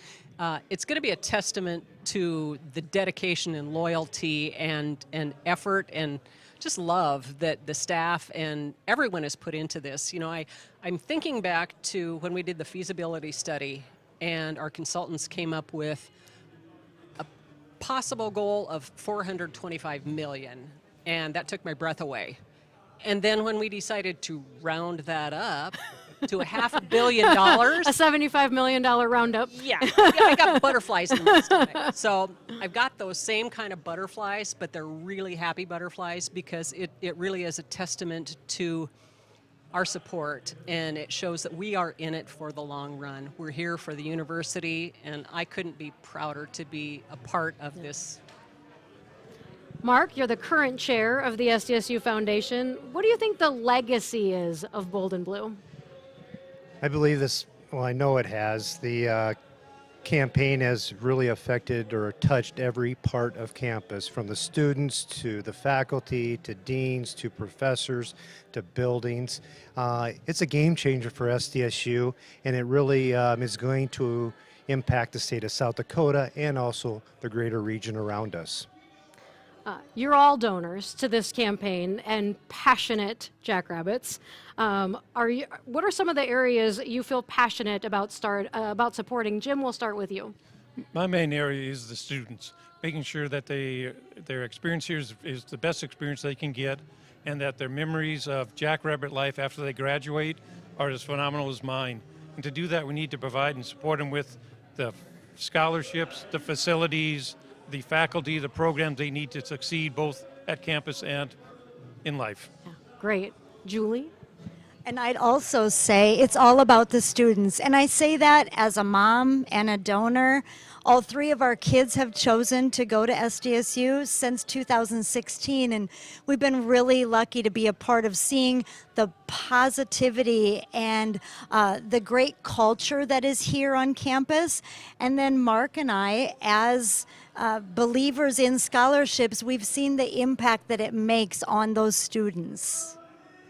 It's going to be a testament to the dedication and loyalty and effort and just love that the staff and everyone has put into this. You know, I'm thinking back to when we did the feasibility study and our consultants came up with a possible goal of $425 million, and that took my breath away. And then when we decided to round that up to $500 million. A $75 million roundup. Yeah, I got butterflies in my stomach. So I've got those same kind of butterflies, but they're really happy butterflies because it really is a testament to our support, and it shows that we are in it for the long run. We're here for the university, and I couldn't be prouder to be a part of this. Mark, you're the current chair of the SDSU Foundation. What do you think the legacy is of Bold and Blue? I believe this, well, I know it has. The campaign has really affected or touched every part of campus, from the students to the faculty to deans to professors to buildings. It's a game changer for SDSU, and it really is going to impact the state of South Dakota and also the greater region around us. You're all donors to this campaign and passionate Jackrabbits. What are some of the areas you feel passionate about supporting? Jim, we'll start with you. My main area is the students, making sure that their experience here is the best experience they can get, and that their memories of Jackrabbit life after they graduate are as phenomenal as mine. And to do that, we need to provide and support them with the scholarships, the facilities, the faculty, the programs they need to succeed both at campus and in life. Great. Julie? And I'd also say it's all about the students. And I say that as a mom and a donor. All three of our kids have chosen to go to SDSU since 2016, and we've been really lucky to be a part of seeing the positivity and the great culture that is here on campus. And then Mark and I, as believers in scholarships, we've seen the impact that it makes on those students.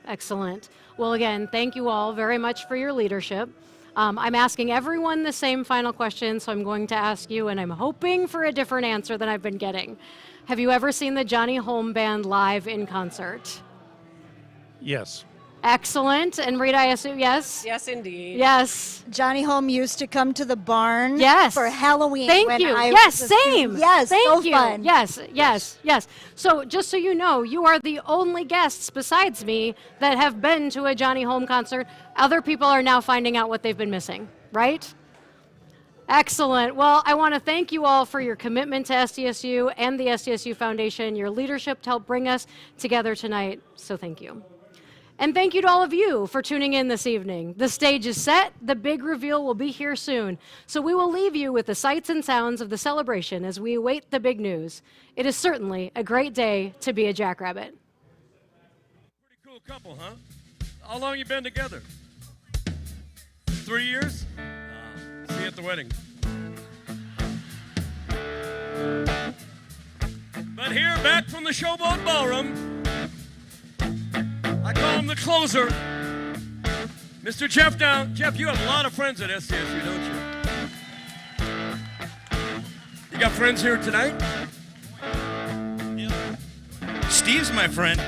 Excellent. Well, again, thank you all very much for your leadership. I'm asking everyone the same final question, so I'm going to ask you, and I'm hoping for a different answer than I've been getting. Have you ever seen the Johnny Home Band live in concert? Yes. Excellent. And Rita, I assume yes? Yes, indeed. Yes. Johnny Home used to come to the barn Yes. for Halloween. Thank when you. I Yes, was a same. student. Yes, Thank so you. fun. Yes. So just so you know, you are the only guests besides me that have been to a Johnny Home concert. Other people are now finding out what they've been missing, right? Excellent. Well, I want to thank you all for your commitment to SDSU and the SDSU Foundation, your leadership to help bring us together tonight. So thank you. And thank you to all of you for tuning in this evening. The stage is set. The big reveal will be here soon. So we will leave you with the sights and sounds of the celebration as we await the big news. It is certainly a great day to be a Jackrabbit. Pretty cool couple, huh? How long you been together? 3 years? See you at the wedding. But here, back from the Showboat Ballroom, I call him the closer, Mr. Jeff Down. Jeff, you have a lot of friends at SDSU, don't you? You got friends here tonight? Steve's my friend.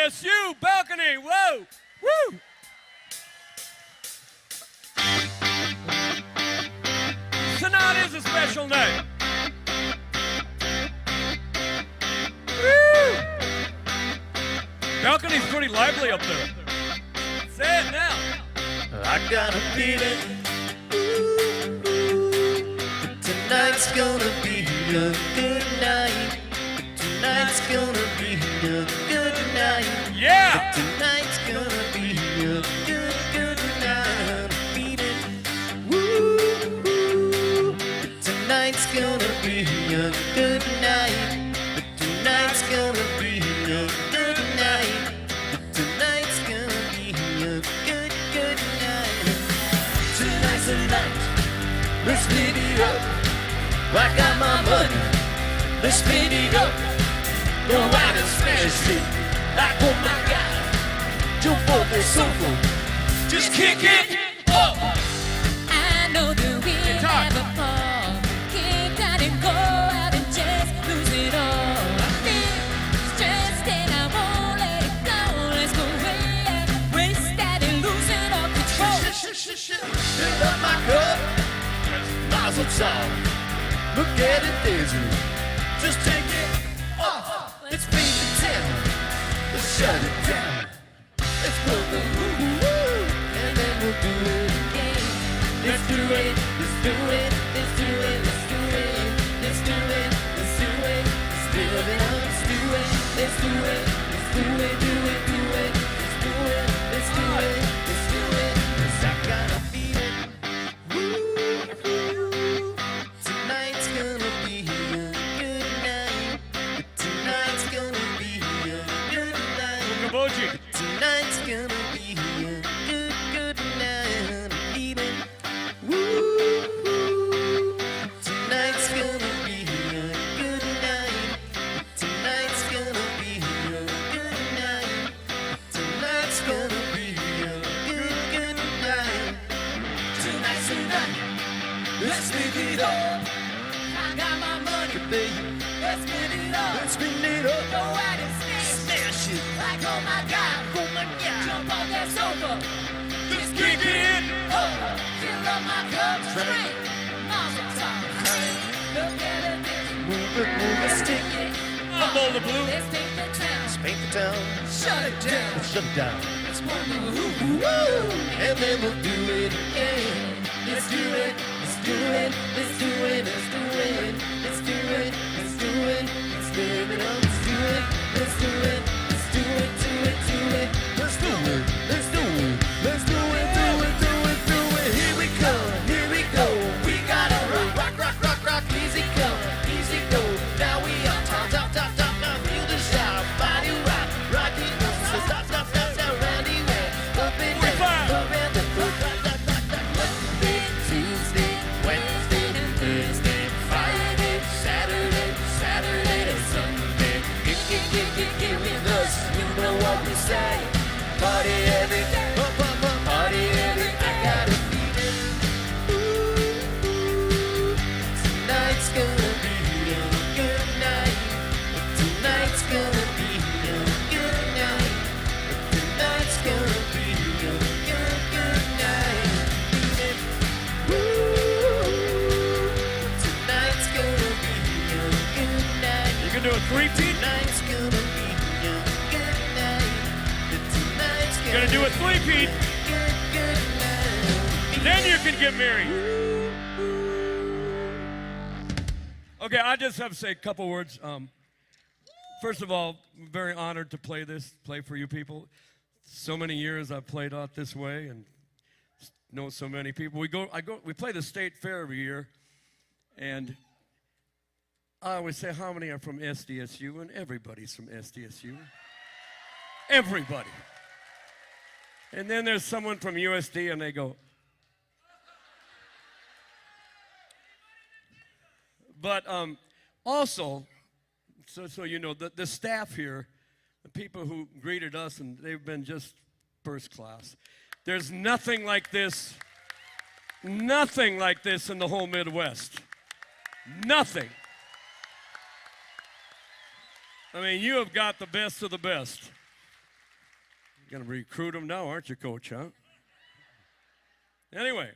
SDSU balcony. Whoa! Woo! Tonight is a special night. Woo! Balcony's pretty lively up there. Say it now. I got a feeling tonight's gonna be a good night. Tonight's gonna be a good night. Yeah! Tonight's gonna be a good, good night. I'm feeling woo. Tonight's gonna be a good night. Tonight's gonna be a good night. Tonight's gonna be a good, good night. Tonight's the night. Let's split it up. I got my money. Let's split it up. Go out and smash it. Like, oh my God. Jump on the sofa. Just kick it up. I know that we have a fall. Kick out and go out and just lose it all. I feel stressed and I won't let it go. Let's go way and race that and losing all control. Fill up my cup. Mazel tov. Look at it, daisy. Just take it off. Let's beat the town. Let's shut it down. Let's put the woo-woo, and then we'll do it again. Let's do it. Let's do it. Let's do it. Let's do it. Let's do it. Let's do it. Let's build it up. Let's do it. Let's do it. Let's do it. Do it. Do it. Let's do it. Let's do it. Let's do it. 'Cause I got a feeling. Woo. Tonight's gonna be a good night. Tonight's gonna be a good night. Tonight's gonna be a good, good night. I'm feeling woo. Tonight's gonna be a good night. Tonight's gonna be a good night. Tonight's gonna be a good, good night. Tonight's the night. Let's split it up. I got my money, baby. Let's split it up. Let's split it up. Go out and smash it. Like, oh my God. Oh my God. Jump off that sofa. Just kick it up. Fill up my cup. Drink. Mazel tov. Look at it. Move it. Let's take it. I'm Boulder Blue. Let's paint the town. Let's paint the town. Shut it down. Let's shut it down. Let's put the woo. And then we'll do it again. Let's do it. Let's do it. Let's do it. Let's do it. Let's do it. Let's do it. Let's live it up. Let's do it. Let's do it. Let's do it. Do it. Do it. Let's do it. Let's do it. Let's do it. Do it. Do it. Do it. Here we come. Here we go. We gotta rock, rock, rock, rock, rock. Easy come, easy go. Now we on top, top, top, top. Now feel the shout. Body rock, rocky. Stop, stop, stop, stop. Roundy round. Up and down. Around the clock. Monday, Tuesday, Wednesday, Thursday, Friday, Saturday, Saturday to Sunday. Get with us. You know what we say. Party every day. Party every day. I got a feeling. Tonight's gonna be a good night. Tonight's gonna be a good night. Tonight's gonna be a good, good night. Tonight's gonna be a good night. You can do a three-peat? Tonight's gonna be a good night. Tonight's You're gonna do a three-peat. good, good night. Then you can get married. Okay, I just have to say a couple words. First of all, I'm very honored to play for you people. So many years I've played out this way and know so many people. We play the state fair every year, and I always say, how many are from SDSU? And everybody's from SDSU. Everybody. And then there's someone from USD, and they go. But also, so you know, the staff here, the people who greeted us, and they've been just first class. There's nothing like this in the whole Midwest. Nothing. I mean, you have got the best of the best. Gonna recruit them now, aren't you, Coach, huh? Anyway,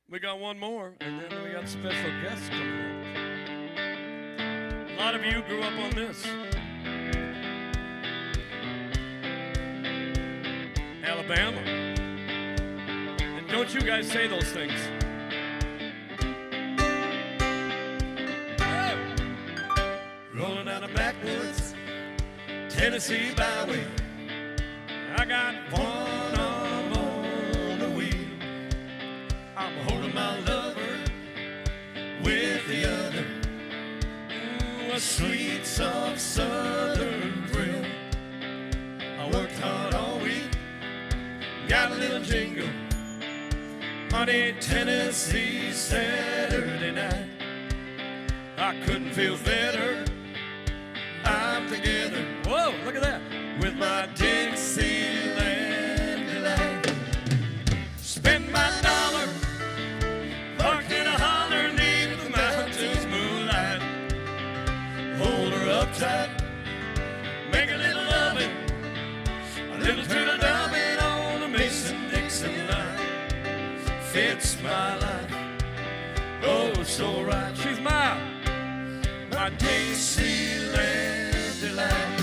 we got one more, and then we got special guests coming up. A lot of you grew up on this. Alabama. And don't you guys say those things. Rolling down the backwoods, Tennessee byway. I got one arm on the wheel. I'm holding my lover with the other. Ooh, a sweet, soft southern thrill. I worked hard all week, got a little jingle. Honey, Tennessee, Saturday night. I couldn't feel better. I'm together. Whoa, look at that. With my Dixieland delight. Spend my dollar, parked in a holler neath the mountains moonlight. Hold her up tight, make a little loving, a little turtle doving on the Mason-Dixon line. Fits my life, oh so right. She's my Dixieland delight.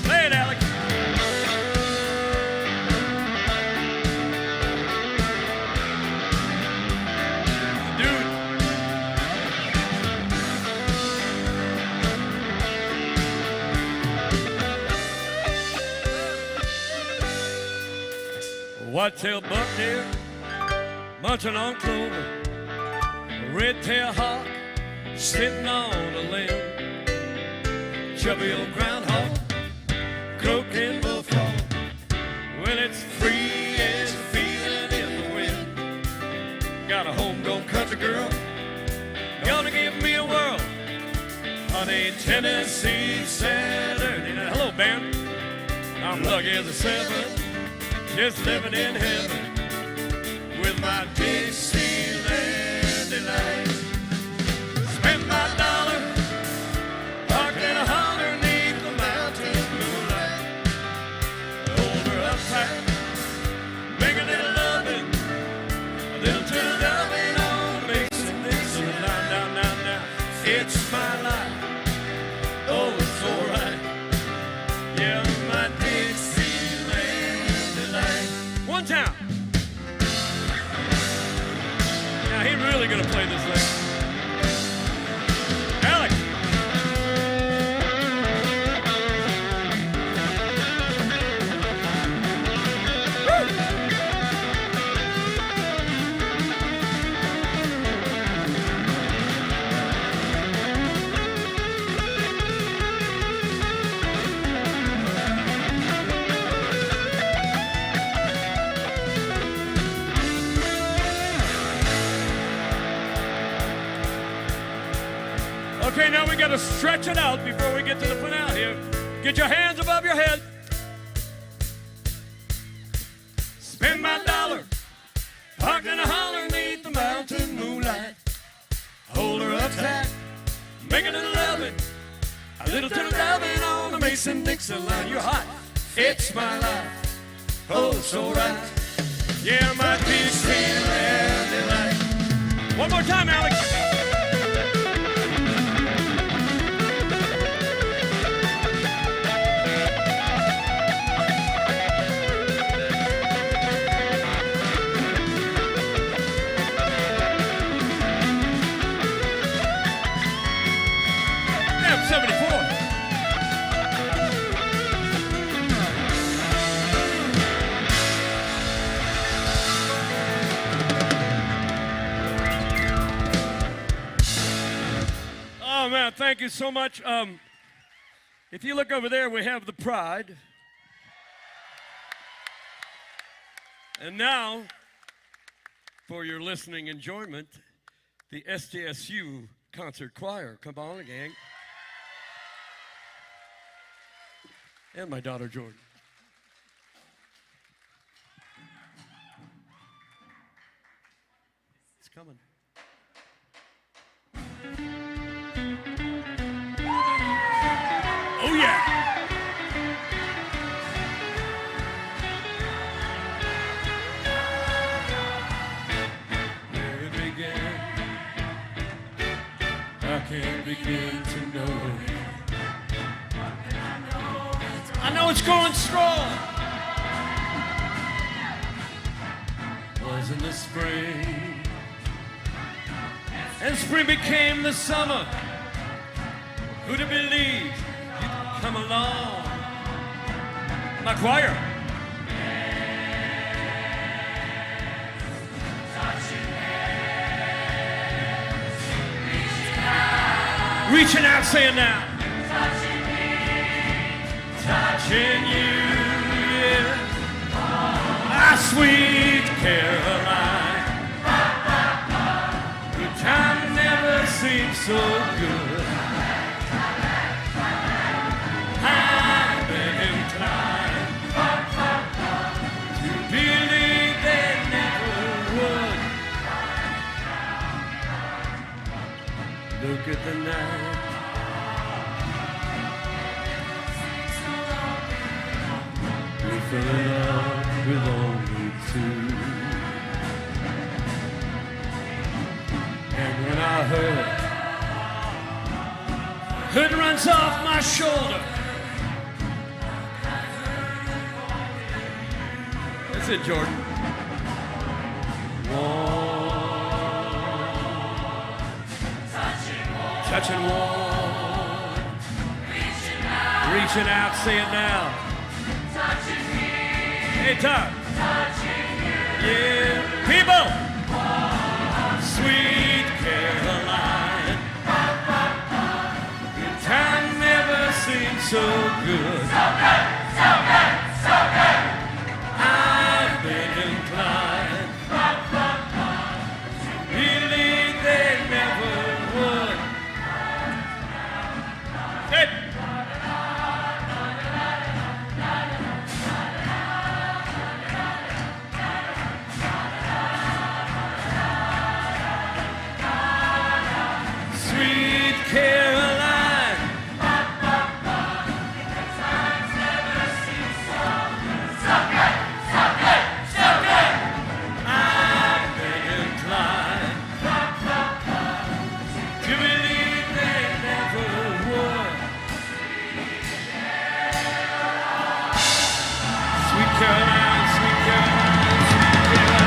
Play it, Alex. Dude. White-tailed buck deer, munching on clover. Red-tailed hawk, sitting on a limb. Chubby old groundhog, croaking bullfrog. Well, it's free as a feeling in the wind. Got a homegrown country girl, gonna give me a whirl. Honey, Tennessee, Saturday night. Hello, band. I'm lucky as a seven, just living in heaven with my Dixieland delight. Spend my dollar, parked in a holler neath the mountain moonlight. Hold her up tight, make a little loving, a little turtle doving on Mason-Dixon line. Now, it's my life, oh, it's alright. Yeah, my Dixieland delight. One time. Now, he's really gonna play this thing. Alex. Okay, now we gotta stretch it out before we get to the finale here. Get your hands above your head. Spend my dollar, parked in a holler neath the mountain moonlight. Hold her up tight, make a little loving, a little turtle doving on the Mason-Dixon line. You're hot, it's my life, oh so right. Yeah, my Dixieland delight. One more time, Alex. Oh, man, thank you so much. If you look over there, we have the Pride. And now, for your listening enjoyment, the SDSU Concert Choir. Come on, gang. And my daughter, Jordan. It's coming. Oh, yeah. I know it's going strong. Was in the spring, and spring became the summer. Who'd have believed you'd come along? My choir. Reaching out, saying now. Touching you, yeah. My sweet Caroline. Good time never seemed so good. I've been inclined to believe they never would. Look at the night. We fell in love with only two. And when I hood runs off my shoulder. That's it, Jordan. Touching warm, reaching out, say it now. Touching me. Hey, Todd. Touching you. Yeah, people. Sweet Caroline. Your time never seemed so good. So good, so good, so good. I've been inclined to believe they never would. Hey. Sweet Caroline. So good, so good, so good. I've been inclined to believe they never would. Sweet Caroline, sweet Caroline, sweet Caroline.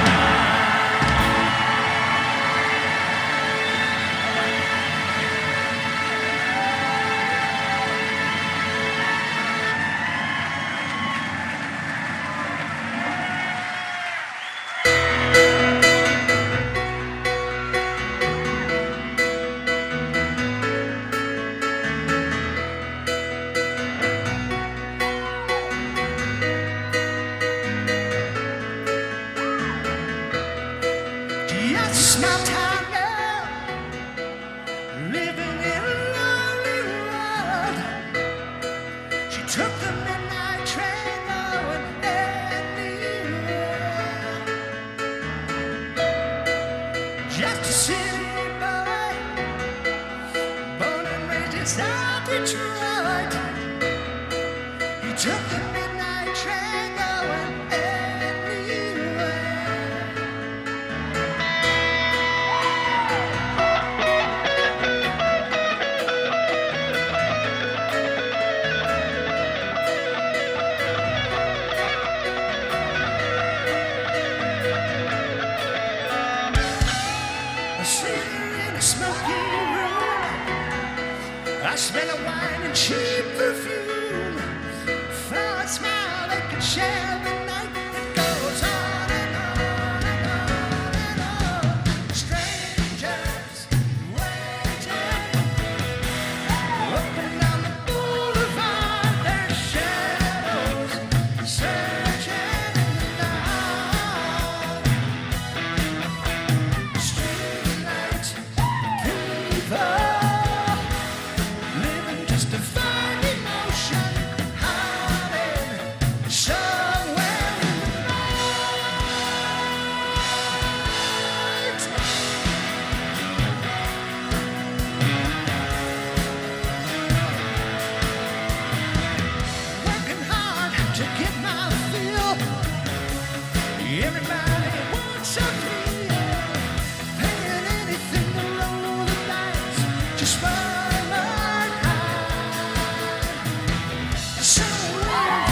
Yes, my time now, living in a lonely world. She took the midnight train going anywhere. Just a city boy, born and raised in South Detroit. He took the midnight train going anywhere. I sit in a smoky room. I smell of wine and cheap perfume. Flower smile they can share the night. It goes on and on and on and on. Strangers waiting, open down the boulevard. Their shadows searching in the dark. Streetlight people living just to find emotion, hiding somewhere in the night. Working hard to get my fill. Everybody wants a thrill. Paying anything to roll the dice. Just run my time. Somewhere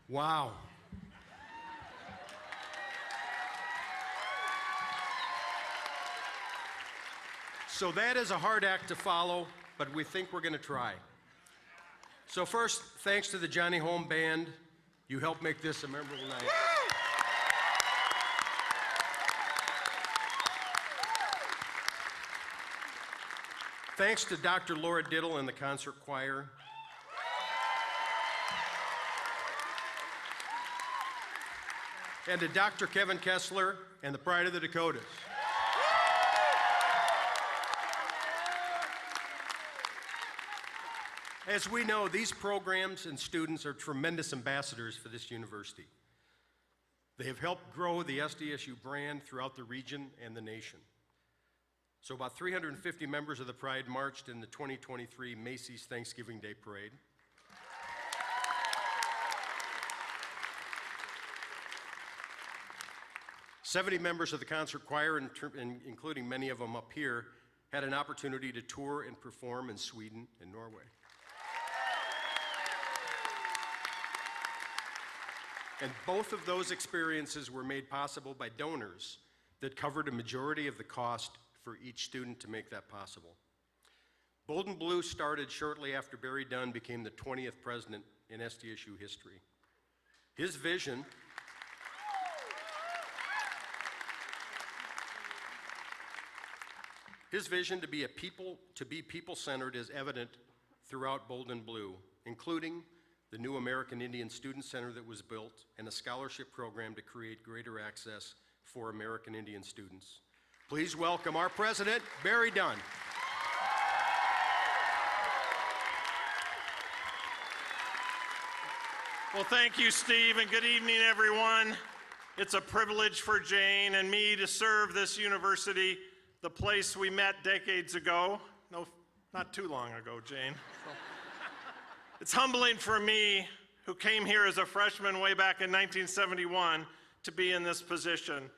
Wow. So that is a hard act to follow, but we think we're going to try. So first, thanks to the Johnny Home Band. You helped make this a memorable night. Thanks to Dr. Laura Diddle and the concert choir. And to Dr. Kevin Kessler and the Pride of the Dakotas. As we know, these programs and students are tremendous ambassadors for this university. They have helped grow the SDSU brand throughout the region and the nation. So about 350 members of the Pride marched in the 2023 Macy's Thanksgiving Day Parade. "70 members of the concert choir, including many of them up here, had an opportunity to tour and perform in Sweden and Norway. And both of those experiences were made possible by donors that covered a majority of the cost for each student to make that possible. Bold and Blue started shortly after Barry Dunn became the 20th president in SDSU history. His vision to be people-centered is evident throughout Bold and Blue, including the new American Indian Student Center that was built and a scholarship program to create greater access for American Indian students. Please welcome our president, Barry Dunn. Well, thank you, Steve, and good evening, everyone. It's a privilege for Jane and me to serve this university, the place we met decades ago. No, not too long ago, Jane. It's humbling for me, who came here as a freshman way back in 1971, to be in this position.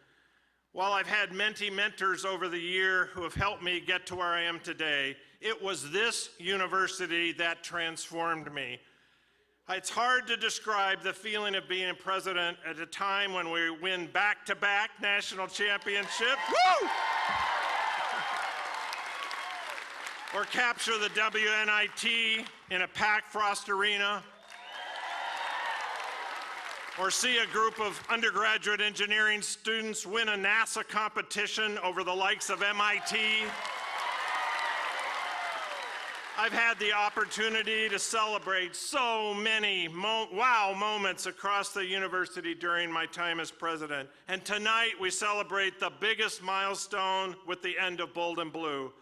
While I've had many mentors over the year who have helped me get to where I am today, it was this university that transformed me. It's hard to describe the feeling of being president at a time when we win back-to-back national championships. Woo! Or capture the WNIT in a packed Frost Arena. Or see a group of undergraduate engineering students win a NASA competition over the likes of MIT. I've had the opportunity to celebrate so many wow moments across the university during my time as president. And tonight we celebrate the biggest milestone with the end of Bold and Blue.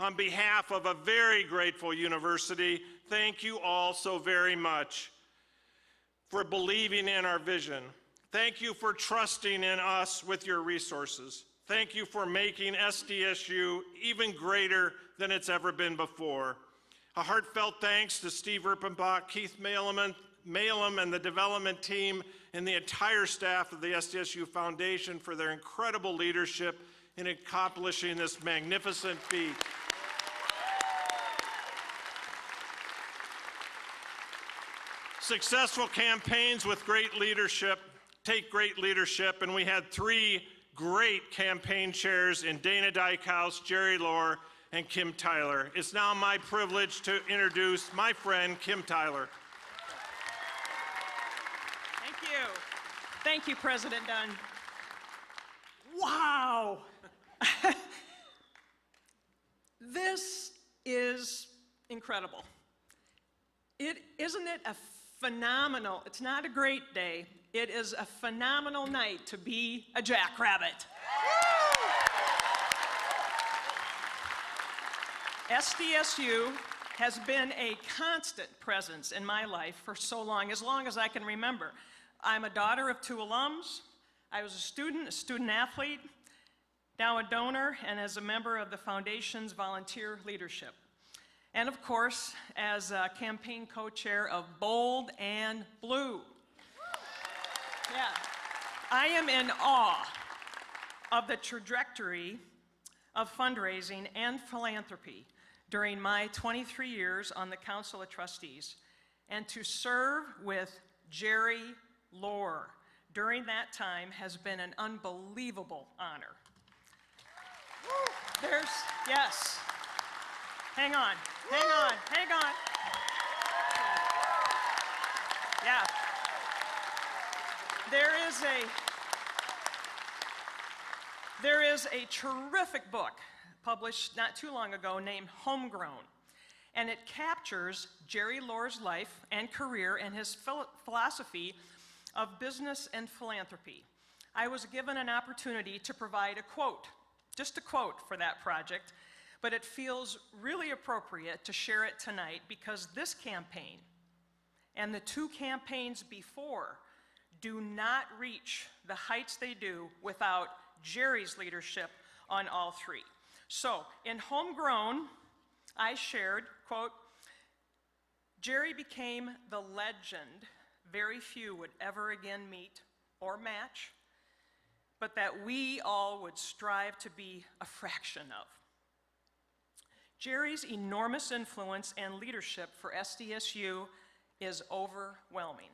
On behalf of a very grateful university, thank you all so very much for believing in our vision. Thank you for trusting in us with your resources. Thank you for making SDSU even greater than it's ever been before. A heartfelt thanks to Steve Erpenbach, Keith Malem, and the development team and the entire staff of the SDSU Foundation for their incredible leadership in accomplishing this magnificent feat. Successful campaigns with great leadership take great leadership, and we had 3 great campaign chairs in Dana Dykhouse, Jerry Lohr, and Kim Tyler. It's now my privilege to introduce my friend, Kim Tyler. Thank you. Thank you, President Dunn. Wow. This is incredible. Isn't it a phenomenal, it's not a great day, it is a phenomenal night to be a Jackrabbit. SDSU has been a constant presence in my life for so long as I can remember. I'm a daughter of 2 alums. I was a student athlete, now a donor, and as a member of the Foundation's volunteer leadership. And of course, as a campaign co-chair of Bold and Blue. Yeah. I am in awe of the trajectory of fundraising and philanthropy during my 23 years on the Council of Trustees, and to serve with Jerry, Lohr during that time has been an unbelievable honor. Yes. Hang on. Yeah. There is a terrific book published not too long ago named Homegrown, and it captures Jerry Lohr's life and career and his philosophy of business and philanthropy. I was given an opportunity to provide a quote, just a quote for that project, but it feels really appropriate to share it tonight because this campaign and the two campaigns before do not reach the heights they do without Jerry's leadership on all three. So in Homegrown, I shared, quote, Jerry became the legend very few would ever again meet or match, but that we all would strive to be a fraction of. Jerry's enormous influence and leadership for SDSU is overwhelming.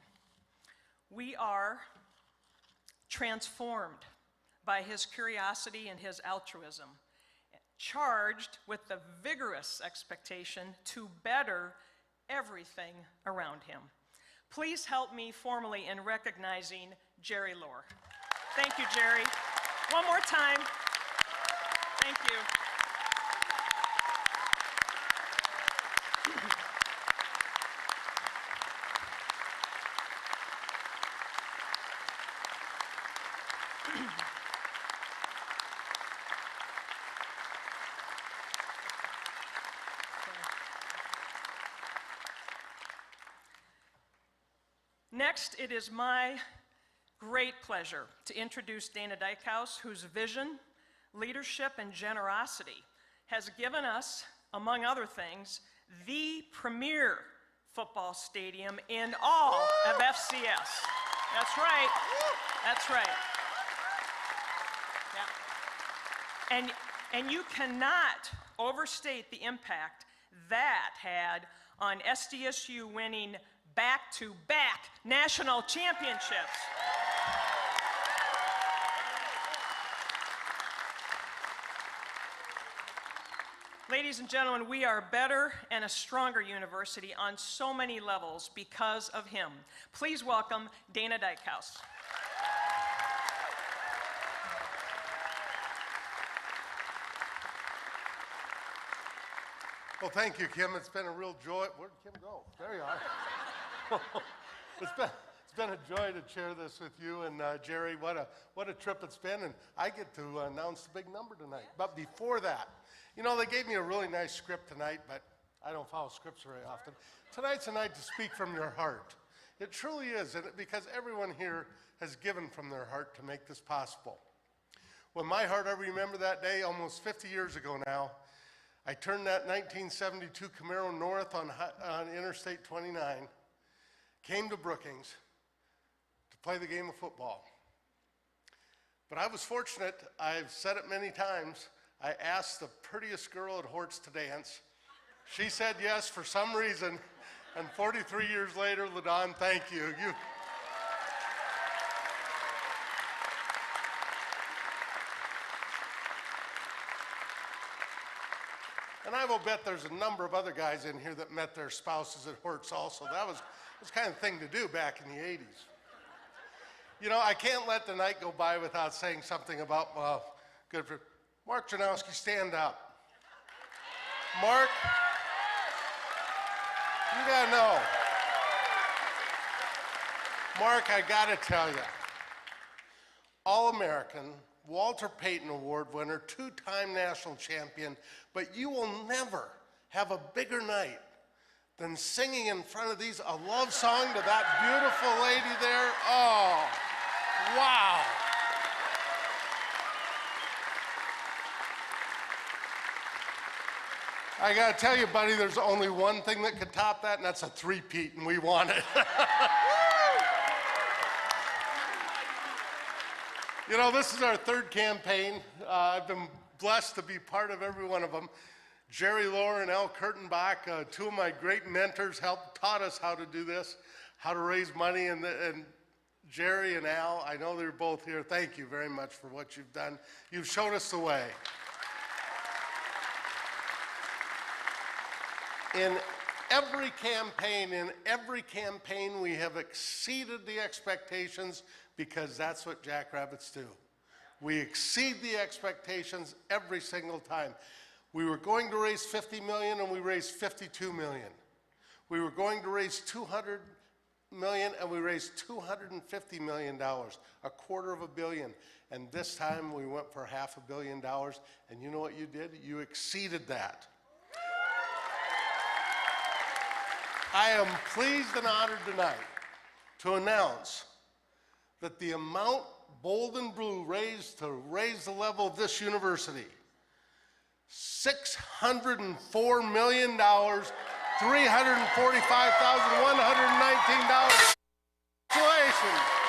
We are transformed by his curiosity and his altruism, charged with the vigorous expectation to better everything around him. Please help me formally in recognizing Jerry Lohr. Thank you, Jerry. One more time. Thank you. Next, it is my great pleasure to introduce Dana Dykhouse, whose vision, leadership, and generosity has given us, among other things, the premier football stadium in all of FCS. That's right. That's right. Yeah. And you cannot overstate the impact that had on SDSU winning back-to-back national championships. Ladies and gentlemen, we are better and a stronger university on so many levels because of him. Please welcome Dana Dykhouse. Well, thank you, Kim. It's been a real joy. Where'd Kim go? There you are. It's been a joy to share this with you and Jerry. What a trip it's been, and I get to announce the big number tonight. But before that, you know, they gave me a really nice script tonight, but I don't follow scripts very often. Tonight's a night to speak from your heart. It truly is, because everyone here has given from their heart to make this possible. When my heart, I remember that day almost 50 years ago now. I turned that 1972 Camaro north on Interstate 29, came to Brookings to play the game of football. But I was fortunate, I've said it many times, I asked the prettiest girl at Hortz to dance. She said yes for some reason, and 43 years later, LaDawn, thank you. And I will bet there's a number of other guys in here that met their spouses at Hortz also. That was kind of thing to do back in the 80s. You know, I can't let the night go by without saying something about, good for Mark Janowski, stand up. Mark, you gotta know. Mark, I gotta tell you, All-American, Walter Payton Award winner, two-time national champion, but you will never have a bigger night than singing in front of these, a love song to that beautiful lady there. Oh, wow. I gotta tell you, buddy, there's only one thing that could top that, and that's a three-peat, and we want it. You know, this is our third campaign. I've been blessed to be part of every one of them. Jerry Lohr and Al Kurtenbach, two of my great mentors, taught us how to do this, how to raise money, and Jerry and Al, I know they're both here. Thank you very much for what you've done. You've shown us the way. In every campaign, we have exceeded the expectations because that's what Jackrabbits do. We exceed the expectations every single time. We were going to raise $50 million and we raised $52 million. We were going to raise $200 million and we raised $250 million, $250 million. And this time we went for $500 million. And you know what you did? You exceeded that. I am pleased and honored tonight to announce that the amount Bold and Blue raised to raise the level of this university, $604 million, $345,119. Congratulations.